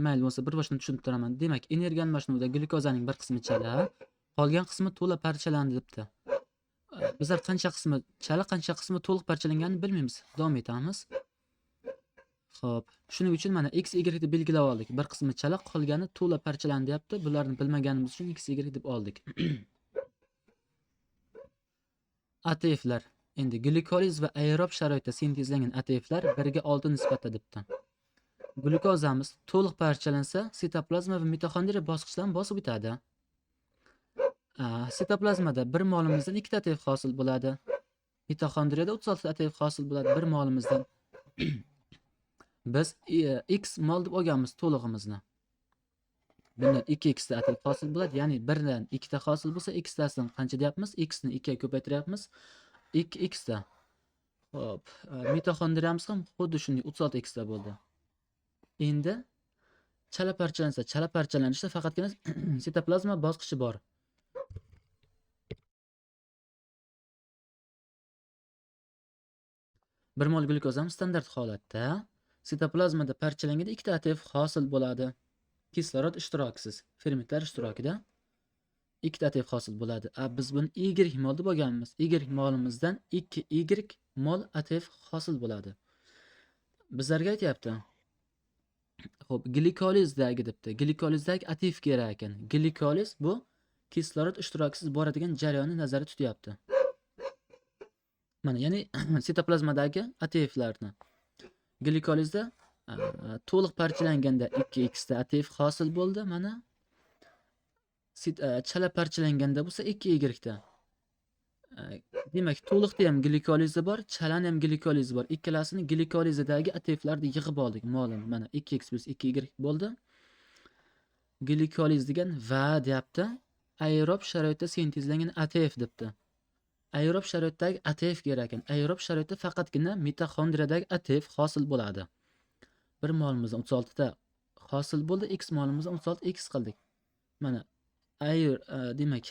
Mayli bo'lsa, bir boshdan tushunib turaman. Demak, energiya almashinuvida glyukozaning bir qismi chala, qolgan qismi to'la parchalandi debdi. Bizlar qancha qismi chala, qancha qismi to'liq parchalanganini bilmaymiz. Davom etamiz. Xo'p, shuning uchun mana x, y deb belgilab oldik. Bir qismi chala, qolgani to'la parchalandi deyapti. Bularni bilmaganimiz uchun x, y deb oldik. ATFlar. Endi glikoliz va aerob sharoitda sintezlangan ATFlar 1 ga 6 nisbatda debdi. Glyukozamiz to'liq parchalansa, sitoplazma va mitoxondriya bosqichidan bosib o'tadi. Sitoplazmada 1 molimizdan 2 ta ATF hosil bo'ladi. Mitoxondriyada 36 ta ATF hosil bo'ladi 1 molimizdan. Biz x mol deb olganmiz to'lig'imizni. Bundan 2x ta ATF hosil bo'ladi, ya'ni 1 dan 2 ta hosil bo'lsa, x tasini qancha deyapmiz? X ni 2 ga ko'paytiryapmiz. 2x ta. Xo'p, mitoxondriyamiz ham xuddi shunday 36x ta bo'ldi. Endi chala parchalansa, chala parchalanishda faqatgina sitoplazma bosqichi bor. Bir mol glyukozamiz standart holatda sitoplazmada parchalanganda 2 ta ATF hosil bo'ladi. Kislorod ishtirokisiz, fermentlar ishtirokida 2 ta ATF hosil bo'ladi. Biz buni Y mol deb olganmiz. Y molimizdan 2Y mol ATF hosil bo'ladi. Bizlarga aytayapti. Xo'p, glikolizdagi debdi. Glikolizdagi ATF kerak ekan. Glikoliz bu kislorod ishtirokisiz boradigan jarayonni nazarda tutyapti. Mana, ya'ni sitoplazmadagi ATFlarni. Glikolizda to'liq parchalanganda 2x ta ATF hosil bo'ldi. Mana chala parchalanganda bo'lsa 2y ta. Demak, to'liqda ham glikolizda bor, chalani ham glikolizda bor. Ikkalasini glikolizdagi ATFlarni yig'ib oldik. Molim mana 2x plus 2y bo'ldi. Glikoliz degan va deyapti. Aerob sharoitda sintezlangan ATF debdi. Aerob sharoitdagi ATF kerak ekan. Aerob sharoitda faqatgina mitoxondriyadagi ATF hosil bo'ladi. 1 molimizdan 36 ta hosil bo'ldi, x molimizdan 36x qildik. Mana demak,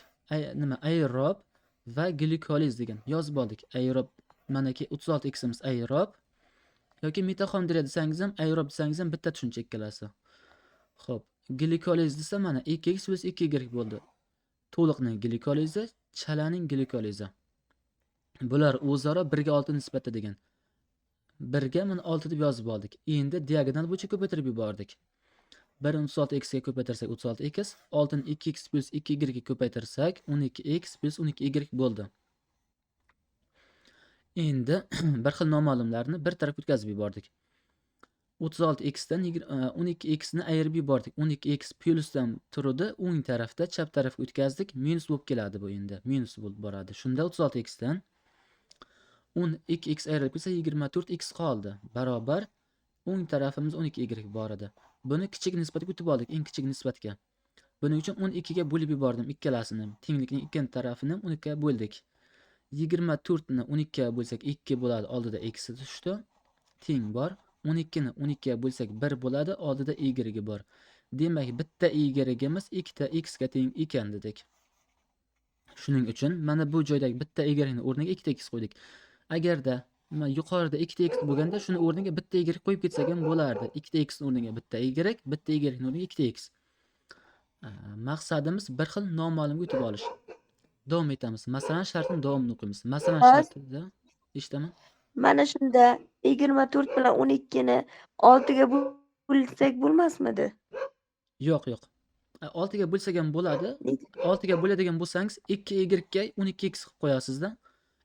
nima aerob va glikoliz degan yozib oldik. Aerob manaki 36x imiz aerob yoki mitoxondriya desangiz ham, aerob desangiz ham bitta tushuncha ikkalasi. Xo'p, glikoliz desa mana 2x + 2y bo'ldi. To'liqning glikolizi, chalaning glikolizi. Bular o'zaro 1:6 nisbatda degan. 1 mana 6 deb yozib oldik. Endi diagonal bo'yicha ko'paytirib yubordik. 1 ni 36x ga ko'paytirsak 36x, 6 ni 2x + 2y ga ko'paytirsak 12x + 12y bo'ldi. Endi bir xil noma'lumlarni bir tarafga o'tkazib yubordik. 36x dan 12x ni ayirib yubordik. 12x plyusdan turdi, o'ng tarafda chap tarafga o'tkazdik, minus bo'lib keladi bu endi. Minus bo'lib boradi. Shunda 36x dan 12x ayrilib ketsa 24x qoldi. Barobar o'ng tarafimiz 12y bor edi. Buni kichik nisbatga o'tib oldik, eng kichik nisbatga. Buning uchun 12 ga bo'lib yubordim ikkalasini. Tenglikning ikki tarafini 12 ga bo'ldik. 24 ni 12 ga bo'lsak 2 bo'ladi, oldida x tushdi. Teng bor. 12 ni 12 ga bo'lsak 1 bo'ladi, oldida y bor. Demak, bitta y-imiz ikkita x ga teng ekan dedik. Shuning uchun mana bu joydagi bitta y ni o'rniga ikkita x qo'ydik. Agarda yuqorida 2x bo'lganda shuni o'rniga bitta y qo'yib ketsak ham bo'lardi. 2x o'rniga bitta y, bitta y o'rniga 2x. Maqsadimiz bir xil noma'lumga o'tib olish. Davom etamiz. Masalan, shartning davomini o'qiymiz. Masalan, shartida eshitaman. Mana shunda 24 bilan 12 ni 6 ga bo'lsak bo'lmasmidi? Yo'q. 6 ga bo'lsak ham bo'ladi. 6 ga bo'ladigan bo'lsangiz 2y ga 12x qilib qo'yasizda.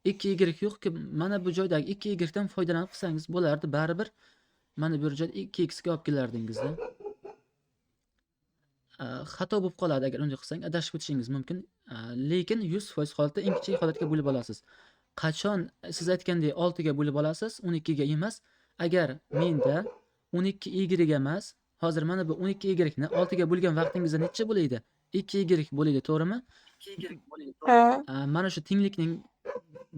2y yo'q-ki, mana bu joydagi 2y dan foydalanib qilsangiz bo'lardi, baribir mana bu joyda 2x ga olib kelardingizda. Xato bo'lib qoladi agar unday qilsang, adashib ketishingiz mumkin. Lekin 100% holatda eng kichik holatga bo'lib olasiz. Qachon siz aytgandek 6 ga bo'lib olasiz, 12 ga emas. Agar menda 12y emas, hozir mana bu 12y ni 6 ga bo'lgan vaqtingizda necha bo'ladi? 2y bo'ladi, to'g'rimi? Ha. Mana shu tenglikning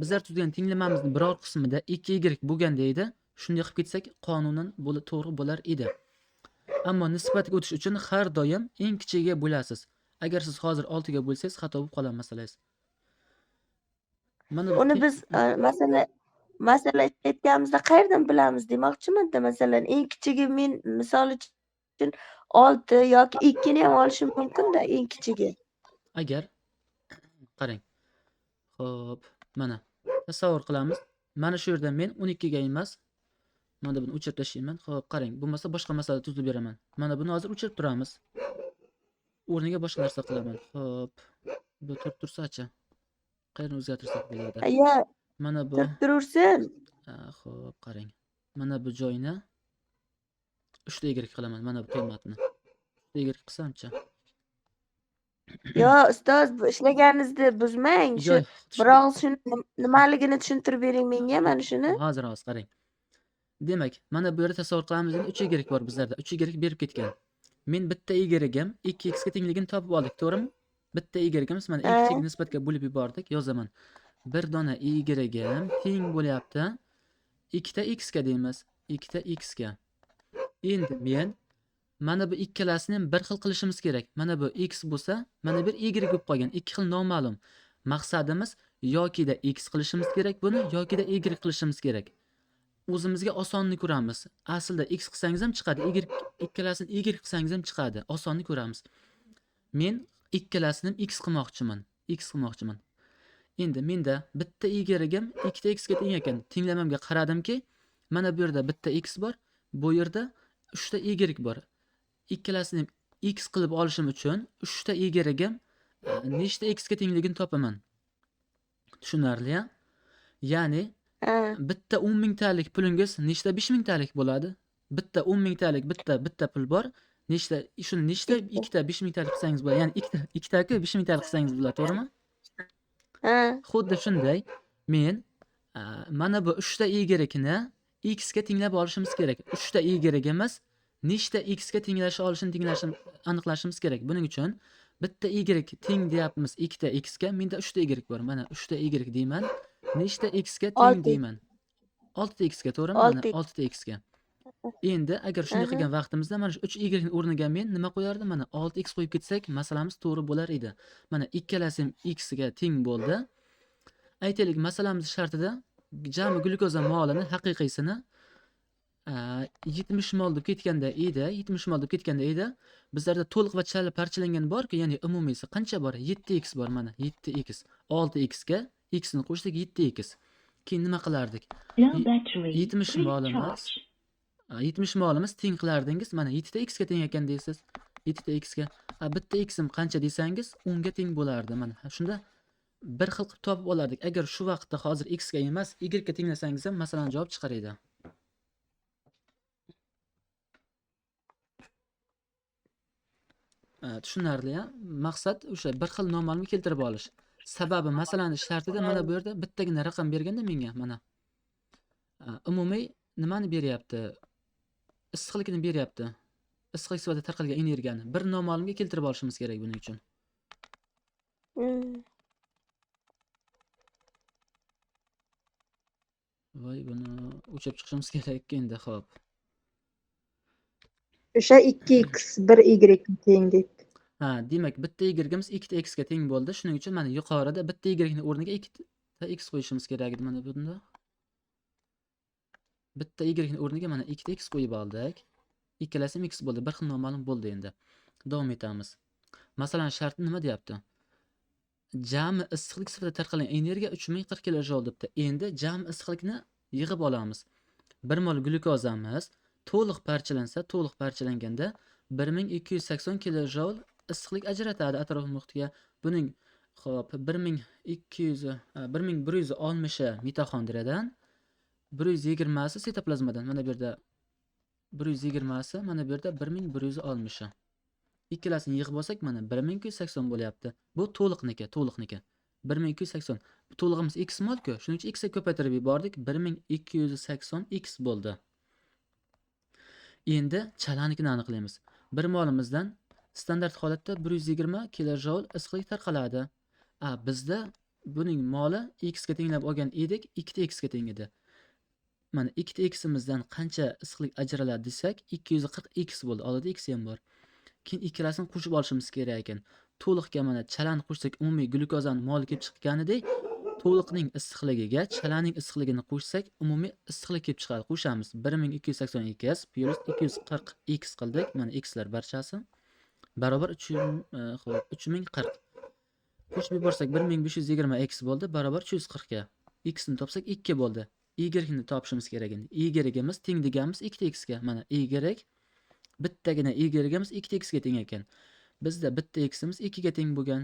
bizlar tuzgan tenglamamizning biror qismida 2y bo'lgan deydi. Shunday qilib ketsak, qonunan to'g'ri bo'lar edi. Ammo nisbatga o'tish uchun har doim eng kichigiga bo'lasiz. Agar siz hozir 6 ga bo'lsangiz, xato bo'lib qoladi masalangiz. Mana Uni biz masala aytganimizda qayerdan bilamiz demoqchiman-da. Masalan, eng kichigi men misol uchun 6 yoki 2 ni ham olishim mumkin-da, eng kichigi. Agar qarang. Xo'p, mana tasavvur qilamiz. Mana shu yerda men 12 ga emas, mana buni o'chirib tashlayman. Xo'p, qarang, bo'lmasa boshqa masala tuzib beraman. Mana buni hozir o'chirib turamiz. O'rniga boshqa narsa qilaman. Xo'p, bu turib tursa-chi? Qayerni o'zgartirsak bo'ladi? Ya, mana bu. tursin. Xo'p, qarang. Mana bu joyni 3 y qilaman, mana bu qiymatni. 3 y qilsamchi? Yo, ustoz, bu ishlaganingizni buzmang. Shu biroq shuni nimaligini tushuntirib bering menga mana shuni. Hozir qarang. Demak, mana bu yerda tasavvur qilamiz, 3y bor bizlarda. 3y berib ketgan. Men bitta y-gam 2x ga tengligini topib oldik, to'g'rimi? Bitta y-imiz mana eng kichik nisbatga bo'lib yubordik. Yozaman. Bir dona y-gam teng bo'lyapti. Ikkita x ga deymiz. Ikkita x ga. Endi men mana bu ikkalasini ham bir xil qilishimiz kerak. Mana bu x bo'lsa, mana bir y bo'lib qolgan. Ikki xil noma'lum. Maqsadimiz yokida x qilishimiz kerak buni, yokida y qilishimiz kerak. O'zimizga osonni ko'ramiz. Aslida x qilsangiz ham chiqadi, ikkalasini y qilsangiz ham chiqadi. Osonni ko'ramiz. Men ikkalasini x qilmoqchiman. Endi menda bitta y-gam ikkita x ga teng ekan. Tenglamamga qaradimki, mana bu yerda bitta x bor, bu yerda 3 ta y bor. Ikkalasini x qilib olishim uchun 3 ta y-gam nechta x ga tengligini topaman. Tushunarli-a? Ya'ni bitta 10 mingtalik pulingiz nechta 5 mingtalik bo'ladi? Bitta 10 mingtalik bitta pul bor. Shuni nechta ikkita 5 mingtalik qilsangiz bo'ladi. Ya'ni ikkitaga 5 mingtalik qilsangiz bo'ladi, to'g'rimi? Xuddi shunday men mana bu 3 ta y-ni x ga tenglab olishimiz kerak. 3 ta y emas, nechta x ga tenglashini aniqlashimiz kerak. Buning uchun bitta y teng deyapmiz ikkita x ga, menda 3 ta y bor. Mana 3 ta y deyman. Nechta x ga teng deyman? 6 ta x ga, to'g'rimi? Mana 6 ta x ga. Endi agar shunday qilgan vaqtimizda mana shu 3 y ni o'rniga men nima qo'yardim? Mana 6x qo'yib ketsak, masalamiz to'g'ri bo'lar edi. Mana ikkalasi ham x ga teng bo'ldi. Aytaylik, masalamiz shartida jami glyukoza molini haqiqiysini 70 mol deb ketganda edi, 70 mol deb ketganda edi. Bizlarda to'liq va chala parchalangan bor-ku, ya'ni umumiysi qancha bor? 7x bor mana, 7x. 6x ga x ni qo'shdik 7x. Keyin nima qilardik? No battery. 70 Please molimiz charge. 70 molimiz teng qilardingiz. Mana 7 ta x ga teng ekan deysiz. 7 ta x ga. Bitta x im qancha desangiz 10 ga teng bo'lardi. Mana shunda bir xil qilib topib olardik. Agar shu vaqtda hozir x ga emas, y ga tenglasangiz ham masalan javob chiqar edi. Tushunarli, ya. Maqsad o'sha bir xil noma'lumni keltirib olish. Sababi masalani shartida mana bu yerda bittagina raqam berganda menga mana umumiy nimani beryapti? Issiqlikni beryapti. Issiqlik sifatida tarqalgan energiyani bir noma'lumga keltirib olishimiz kerak buning uchun. Voy, buni o'chirib chiqishimiz kerak endi, xo'p. O'sha 2x 1y teng deb. Demak, bitta y-imiz 2 ta x ga teng bo'ldi. Shuning uchun mana yuqorida bitta y-ni o'rniga 2 ta x qo'yishimiz kerak edi mana bunda. Bitta y-ni o'rniga mana 2 ta x qo'yib oldik. Ikkalasi x bo'ldi. Bir xil noma'lum bo'ldi endi. Davom etamiz. Masalan, sharti nima deyapti? Jami issiqlik sifatida tarqalgan energiya 3040 kilojoule debdi. Endi jami issiqlikni yig'ib olamiz. 1 mol glyukozamiz to'liq parchalanganda 1280 kilojoule issiqlik ajratadi atrof muhitga. Buning xo'p 1160 mitoxondriyadan 120 si sitoplazmadan. Mana bu yerda 120 si, mana bu yerda 1160. Ikkalasini yig'ib olsak mana 1280 bo'lyapti. Bu to'liqniki. 1280. To'lig'imiz x mol-ku. Shuning uchun x ga ko'paytirib yubordik. 1280 x bo'ldi. Endi chalanikini aniqlaymiz. 1 molimizdan standart holatda 120 kilojoule issiqlik tarqaladi. Bizda buning moli x ga tenglab olgan edik, 2 ta x ga teng edi. Mana 2 ta x'imizdan qancha issiqlik ajraladi desak, 240 x bo'ldi. Oldida x ham bor. Keyin ikkalasini qo'shib olishimiz kerak ekan. To'liqga mana chalani qo'shsak, umumiy glyukozani moli kelib chiqqanidek, to'liqning issiqligiga chalaning issiqligini qo'shsak, umumiy issiqlik kelib chiqadi. Qo'shamiz. 1282 plus 240 x qildik. Mana x'lar barchasi barobar 3040. Qo'shib yuborsak 1520 x bo'ldi, barobar 340 ga. X ni topsak 2 bo'ldi. Y ni topishimiz kerak endi. Y imiz teng deganimiz 2 ta x ga. Mana y bittagina y-imiz 2 ta x ga teng ekan. Bizda bitta x'imiz 2 ga teng bo'lgan.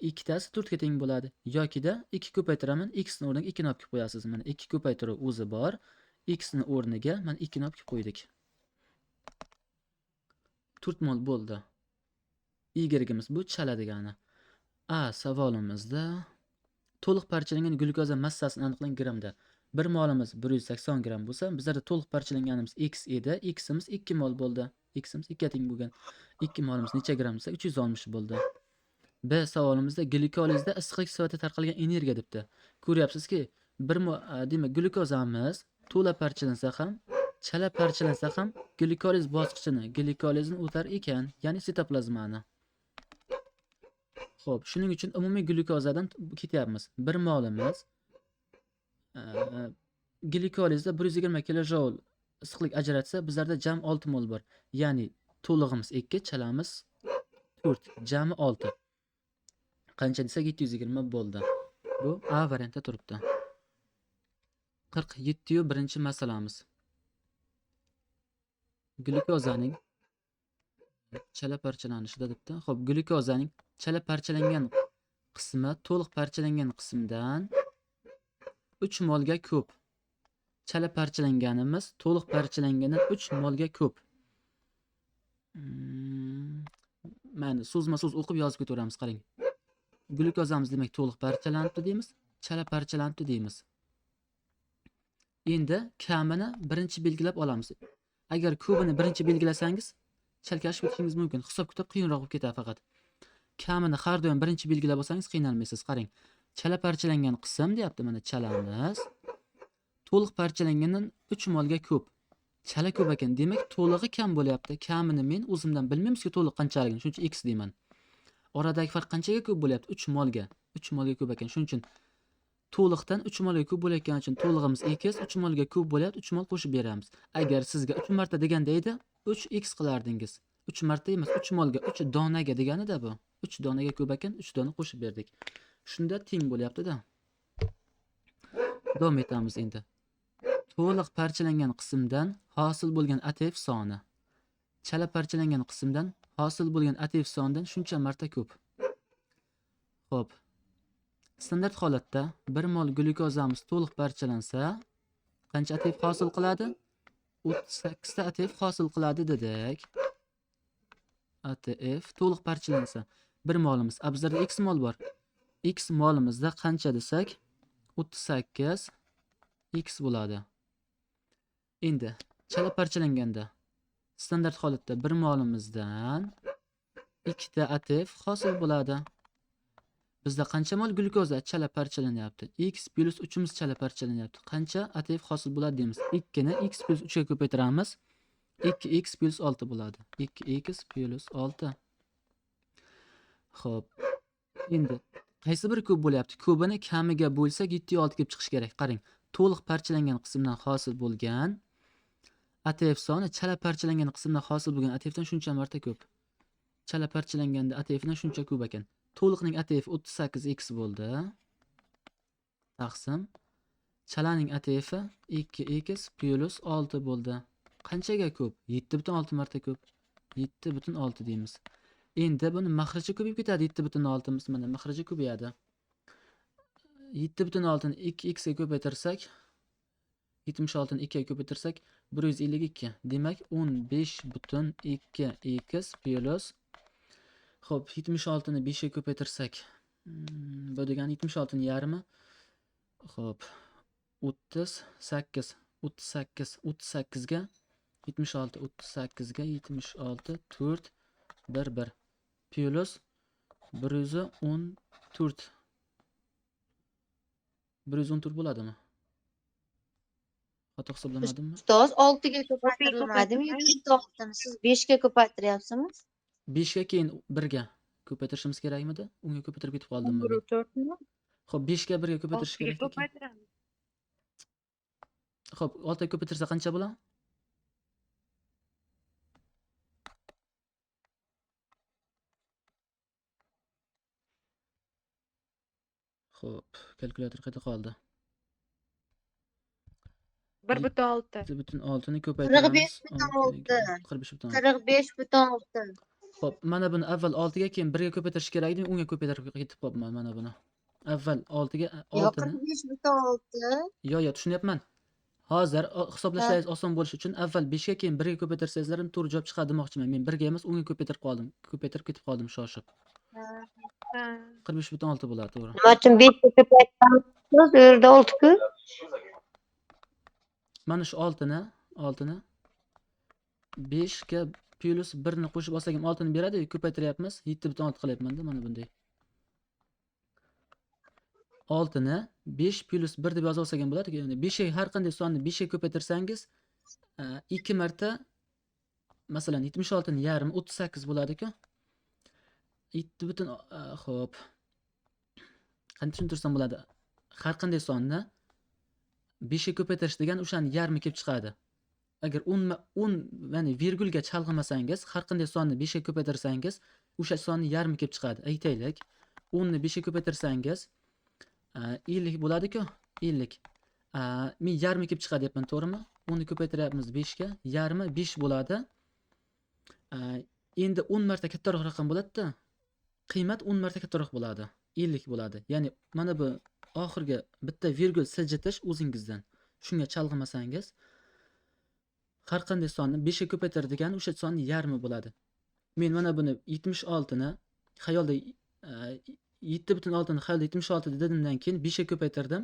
Ikkitasi 4 ga teng bo'ladi. Yokida 2 ko'paytiraman, x ni o'rniga 2 ni olib qo'yasiz. Mana 2 ko'paytiruv o'zi bor. X ni o'rniga mana 2 ni olib qo'ydik. 4 mol bo'ldi. Y-imiz bu chala degani. Savolimizda to'liq parchalangan glyukoza massasini aniqlang gramda. 1 molimiz 180 gram bo'lsa, bizlarda to'liq parchalanganimiz x edi. X'imiz 2 mol bo'ldi. X'imiz 2 ga teng bo'lgan. 2 molimiz necha gram desa 360 bo'ldi. B savolimizda glyukolizda issiqlik sifatida tarqalgan energiya debdi. Ko'ryapsizki, demak glyukozamiz to'la parchalansa ham, chala parchalansa ham glyukoliz bosqichini, glyukolizni o'tar ekan, ya'ni sitoplazmani. Xo'p, shuning uchun umumiy glyukozadan ketyapmiz. 1 molimiz glyukolizda 120 kilojoule issiqlik ajratsa, bizlarda jam 6 mol bor. Ya'ni to'lig'imiz 2, chalamiz 4, jami 6. Qancha desak 720 bo'ldi. Bu A variantda turibdi. 47-birinchi masalamiz. Glyukozaning chala parchalanishida debdi. Xo'p, glyukozaning chala parchalangan qismi to'liq parchalangan qismdan 3 molga ko'p. Chala parchalanganimiz to'liq parchalangandan 3 molga ko'p. Mana so'zma-so'z o'qib yozib ketaveramiz, qarang. Glyukozamiz demak to'liq parchalanibdi deymiz, chala parchalanibdi deymiz. Endi kamini birinchi belgilab olamiz. Agar ko'pini birinchi belgilasangiz, chalkashib ketishingiz mumkin. Hisob-kitob qiyinroq bo'lib ketadi faqat. Kamini har doim birinchi belgilab olsangiz qiynalmaysiz. Qarang. Chala parchalangan qism deyapti, mana chalamiz to'liq parchalangandan 3 molga ko'p. Chala ko'p ekan, demak to'lig'i kam bo'lyapti. Kamini men o'zimdan bilmayman-ku to'liq qanchaligini, shuning uchun x deyman. Oradagi farq qanchaga ko'p bo'lyapti? 3 molga. 3 molga ko'p ekan. Shuning uchun to'liqdan 3 molga kub bo'layotgani uchun to'lig'imiz x, 3 molga kub bo'lyapti, 3 mol qo'shib beramiz. Agar sizga 3 marta deganda edi, 3x qilardingiz. 3 marta emas, 3 molga, 3 donaga deganida bu. 3 donaga kub ekan, 3 dona qo'shib berdik. Shunda teng bo'lyapti-da. Davom etamiz endi. To'liq parchalangan qismdan hosil bo'lgan ATF soni chala parchalangan qismdan hosil bo'lgan ATF sonidan shuncha marta ko'p. Xo'p. Standart holatda 1 mol glyukozamiz to'liq parchalansa, qancha ATF hosil qiladi? 38 ta ATF hosil qiladi dedik. ATF to'liq parchalansa, 1 molimiz, abzarda x mol bor. X molimizda qancha desak, 38 x bo'ladi. Endi chala parchalanganda standart holatda 1 molimizdan 2 ta ATF hosil bo'ladi. Bizda qancha mol glyukoza chala parchalanyapti? X plus 3 imiz chala parchalanyapti. Qancha ATF hosil bo'ladi deymiz. 2 ni x plus 3 ga ko'paytiramiz. 2x plus 6 bo'ladi. 2x plus 6. Xo'p. Endi qaysi biri ko'p bo'lyapti? Ko'bini kamiga bo'lsak 7-6 kelib chiqish kerak. Qarang, to'liq parchalangan qismdan hosil bo'lgan ATF soni chala parchalangan qismdan hosil bo'lgan ATFdan shuncha marta ko'p. Chala parchalanganda ATFdan shuncha ko'p ekan. To'liqning ATF 38x bo'ldi. Taqsim chalaning ATF 2x plus 6 bo'ldi. Qanchaga ko'p? 7,6 marta ko'p. 7,6 deymiz. Endi buni maxraji ko'payib ketadi. 7,6 miz mana maxraji ko'payadi. 7,6 ni 2x ga ko'paytirsak, 76 ni 2 ga ko'paytirsak 152. Demak 15,2x plus xo'p, 76 ni 5 ga ko'paytirsak, bu degani 76 ni yarmi. Xo'p, 38 ga 76 38 ga 76 4 1 1 plus 114 bo'ladimi? Xato hisoblamadimmi? Ustoz 6 ga ko'paytirilmadimi yoki 6 ni siz 5 ga ko'paytiryapsizmi? 5 ga keyin 1 ga ko'paytirishimiz kerakmidi? Unga ko'paytirib ketib qoldimmi? Xo'p, 5 ga 1 ga ko'paytirish kerak ekan. Xo'p, 6 ga ko'paytirsa qancha bo'ladi? Xo'p, kalkulyator qayerda qoldi? 1,6. 1,6 ni ko'paytiramiz. 45,6. 45,6. 45,6. Xo'p, mana buni avval 6 ga keyin 1 ga ko'paytirish kerak edi, unga ko'paytirib ketib qolibman mana buni. Avval 6 ga 6 ni 45,6. Yo, tushunyapman. Hozir hisoblashingiz oson bo'lishi uchun avval 5 ga keyin 1 ga ko'paytirsangizlar ham to'g'ri javob chiqadi demoqchiman. Men 1 ga emas, unga ko'paytirib qoldim. Ko'paytirib ketib qoldim shoshib. 45,6 bo'ladi, to'g'ri. Nima uchun 5 ga ko'paytiramiz? U yerda 6 ku. Mana shu 6 ni 5 ga plus 1 ni qo'shib olsak ham 6 ni beradi, ko'paytiryapmiz. 7,6 qilyapman-da mana bunday. 6 ni 5 plus 1 deb yozib olsak ham bo'ladi. Ya'ni 5 ga har qanday sonni 5 ga ko'paytirsangiz 2 marta masalan 76 ni yarmi 38 bo'ladi-ku. 7 xo'p. Qanday tushuntirsam bo'ladi? Har qanday sonni 5 ga ko'paytirish degan o'shani yarmi kelib chiqadi. Agar 10 ya'ni virgulga chalg'imasangiz, har qanday sonni 5 ga ko'paytirsangiz, o'sha sonni yarmi kelib chiqadi. Aytaylik, 10 ni 5 ga ko'paytirsangiz 50 bo'ladi-ku, 50. Men yarmi kelib chiqadi deyapman, to'g'rimi? 10 ni ko'paytiryapmiz 5 ga, yarmi 5 bo'ladi. Endi 10 marta kattaroq raqam bo'ladi-da. Qiymat 10 marta kattaroq bo'ladi. 50 bo'ladi. Ya'ni mana bu oxirgi bitta virgul siljitish o'zingizdan. Shunga chalg'imasangiz, har qanday sonni 5 ga ko'paytir degan o'sha sonni yarmi bo'ladi. Men mana buni 76 ni xayolda 7,6 ni xayolda 76 dedimdan keyin 5 ga ko'paytirdim.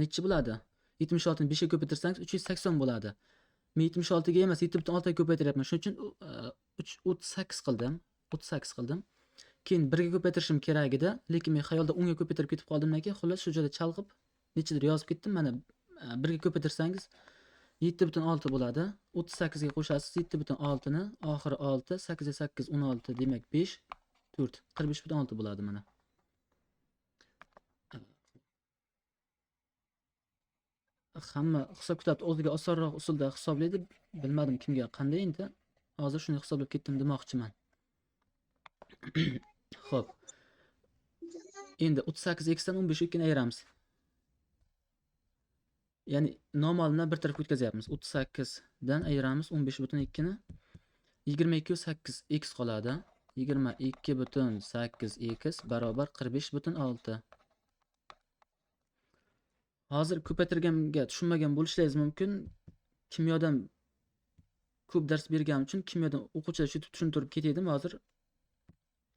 Necha bo'ladi? 76 ni 5 ga ko'paytirsangiz 380 bo'ladi. Men 76 ga emas 7,6 ga ko'paytiryapman. Shuning uchun 38 qildim. 38 qildim. Keyin 1 ga ko'paytirishim kerak edi, lekin men xayolda 10 ga ko'paytirib ketib qoldimdan keyin xullas shu joyda chalg'ib nechadir yozib ketdim. Mana 1 ga ko'paytirsangiz 7,6 bo'ladi. 38 ga qo'shasiz 7,6 ni, oxiri 6, 8 ga 8 16, demak 5, 4, 45,6 bo'ladi mana. hamma hisob-kitobni o'ziga osonroq usulda hisoblaydi. Bilmadim kimga qanday endi. Hozir shuni hisoblab ketdim demoqchiman. Xo'p. Endi 38x dan 15 ni ayiramiz. Ya'ni nomolni bir tarafga o'tkazyapmiz. 38 dan ayiramiz 15.2 ni. 22.8x qoladi. 22.8x barobar 45.6. Hozir ko'paytirganga tushunmagan bo'lishingiz mumkin. Kimyodan ko'p dars berganim uchun kimyodan o'quvchilar shu tushuntirib ketdim. Hozir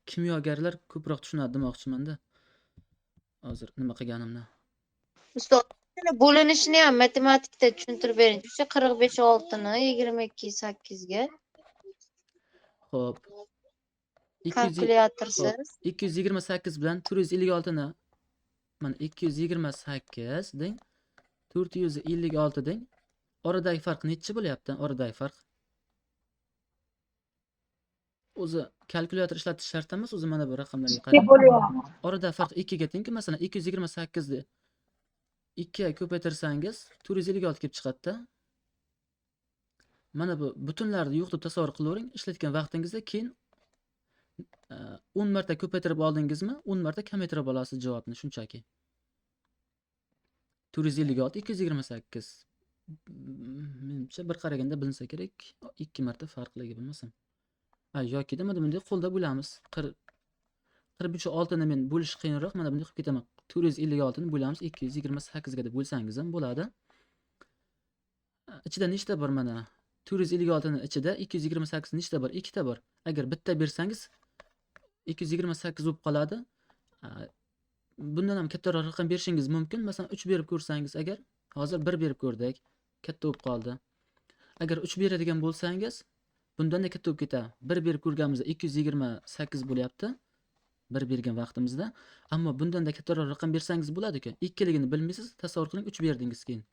kimyogarlar ko'proq tushunadi demoqchiman-da. Hozir nima qilganimni. Ustoz, bo'linishini ham matematikda tushuntirib bering. O'sha 45.6 ni 22.8 ga Xo'p. 200 kalkulyatorsiz. 228 bilan 456 ni mana 228 deng 456 deng. Oradagi farq necha bo'lyapti? Oradagi farq. O'zi kalkulyator ishlatish shart emas, o'zi mana bu raqamlarga qarang. Oradagi farq 2 ga tengki, masalan 228 ni 2 ga ko'paytirsangiz 456 kelib chiqadi-da. Mana bu butunlarni yo'q deb tasavvur qilavering, ishlatgan vaqtingizda keyin 10 marta ko'paytirib oldingizmi, 10 marta kamaytirib olasiz javobni shunchaki. 456 228. Menimcha bir qaraganda bilinsa kerak, 2 marta farqligi bilmasam. Yoki nima bunday qo'lda bo'lamiz. 43.6 ni men bo'lish qiyinroq, mana bunday qilib ketaman. 456 ni bo'lamiz 228 ga deb bo'lsangiz ham bo'ladi. Ichida nechta bor mana? 456 ni ichida 228 nechta bor? 2 ta bor. Agar bitta bersangiz 228 bo'lib qoladi. Bundan ham kattaroq raqam berishingiz mumkin. Masalan 3 berib ko'rsangiz agar, hozir 1 berib ko'rdik, katta bo'lib qoldi. Agar 3 beradigan bo'lsangiz, bundan da katta bo'lib ketadi. 1 berib ko'rganimizda 228 bo'lyapti. 1 bergan vaqtimizda, ammo bundan da kattaroq raqam bersangiz bo'ladi-ku. Ikkiligini bilmaysiz, tasavvur qiling 3 berdingiz keyin.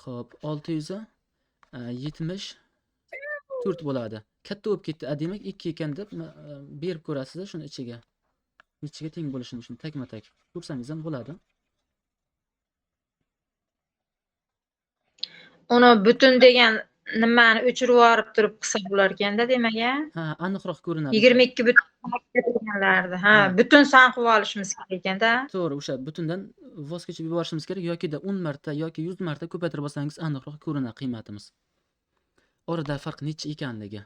Xo'p, 674 bo'ladi. Katta bo'lib ketdi. Demak 2 ekan deb berib ko'rasiz shuni ichiga. Ichiga teng bo'lishini shuni takma-tak ko'rsangiz ham bo'ladi. Uni butun degan nimani o'chirib yuborib turib qilsa bo'lar ekanda demak a? Aniqroq ko'rinadi. 22 butun deganlardi. Butun san qilib olishimiz kerak ekanda. To'g'ri, o'sha butundan voz kechib yuborishimiz kerak yoki-da 10 marta yoki 100 marta ko'paytirib olsangiz aniqroq ko'rinadi qiymatimiz. Orada farq necha ekanligi.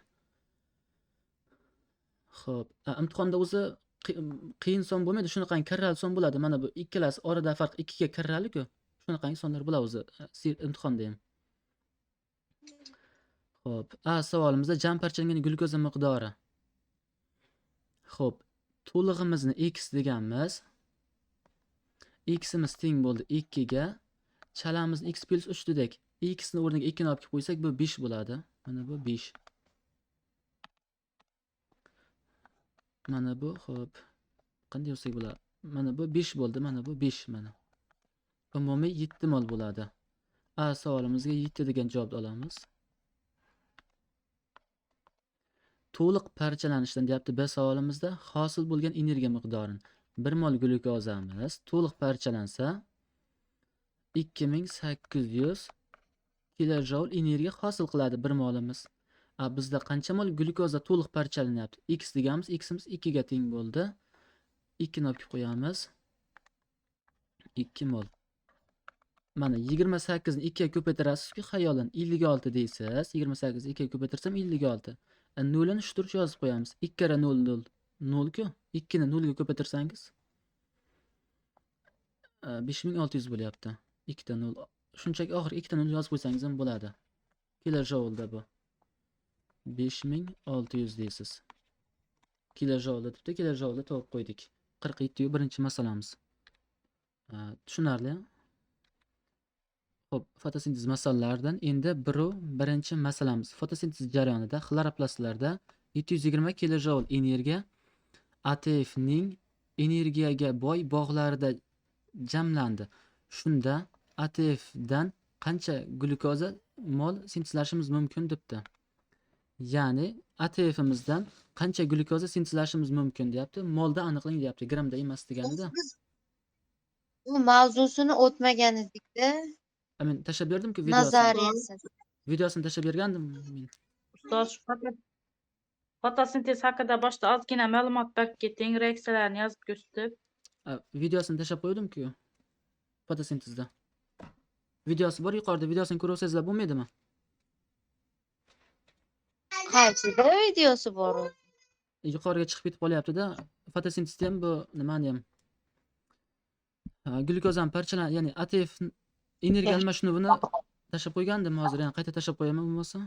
Xo'p, imtihonda o'zi qiyin son bo'lmaydi, shunaqangi karrali son bo'ladi. Mana bu ikkalasi orada farq 2 ga karrali-ku. Shunaqangi sonlar bo'ladi o'zi imtihonda ham. Xo'p, savolimizda jam parchalangan glyukoza miqdori. Xo'p, to'lig'imizni x deganmiz. X'imiz teng bo'ldi 2 ga. Chalamizni x + 3 dedik. X ni o'rniga 2 ni olib qo'ysak, bu 5 bo'ladi. Mana bu 5. Mana bu, xo'p. Qanday yo'lsak bo'ladi? Mana bu 5 bo'ldi, mana bu 5 mana. Umumiy 7 mol bo'ladi. Savolimizga 7 degan javobni olamiz. To'liq parchalanishdan deyapti B savolimizda hosil bo'lgan energiya miqdorini. 1 mol glyukozamiz to'liq parchalansa 2800 kilojoule energiya hosil qiladi 1 molimiz. Bizda qancha mol glyukoza to'liq parchalanyapti? X deganmiz, x'imiz 2 ga teng bo'ldi. 2 ni olib qo'yamiz. 2 mol. Mana 28 ni 2 ga ko'paytirasiz-ku, xayolan 56 deysiz. 28 ni 2 ga ko'paytirsam 56. 0 ni shuturch yozib qo'yamiz. 2 kara 0 0 0 ku. 2 ni 0 ga ko'paytirsangiz 5600 bo'lyapti. 2 ta 0. Shunchaki oxir 2 ta 0 yozib qo'ysangiz ham bo'ladi. Kilojoulda bu. 5600 deysiz. Kilojoulda debdi, kilojoulda topib qo'ydik. 47-birinchi masalamiz. Tushunarli. Xo'p, fotosintez masalalaridan endi birinchi masalamiz. Fotosintez jarayonida xloroplastlarda 720 kilojoule energiya ATF ning energiyaga boy bog'larida jamlandi. Shunda ATF dan qancha glyukoza mol sintezlashimiz mumkin debdi. Ya'ni ATFimizdan qancha glyukoza sintezlashimiz mumkin deyapti. Molda aniqlang deyapti, gramda emas deganida. Bu mavzusini o'tmagan edik-da. Men tashlab berdim-ku videosini. Nazariyasi. Videosini tashlab bergandim men. Ustoz shu fotosintez haqida boshda ozgina ma'lumot berib keting, reaksiyalarni yozib ko'rsatib. Videosini tashlab qo'ydim-ku. Fotosintezda. Videosi bor yuqorida, videosini ko'rsangiz bo'lmaydimi? Qaysida videosi bor u? Yuqoriga chiqib ketib qolyapti-da. Fotosintezda ham bu nimani ham glyukozani parchalan, ya'ni ATF energiya almashinuvini tashlab qo'ygandim hozir, yana qayta tashlab qo'yaman bo'lmasa.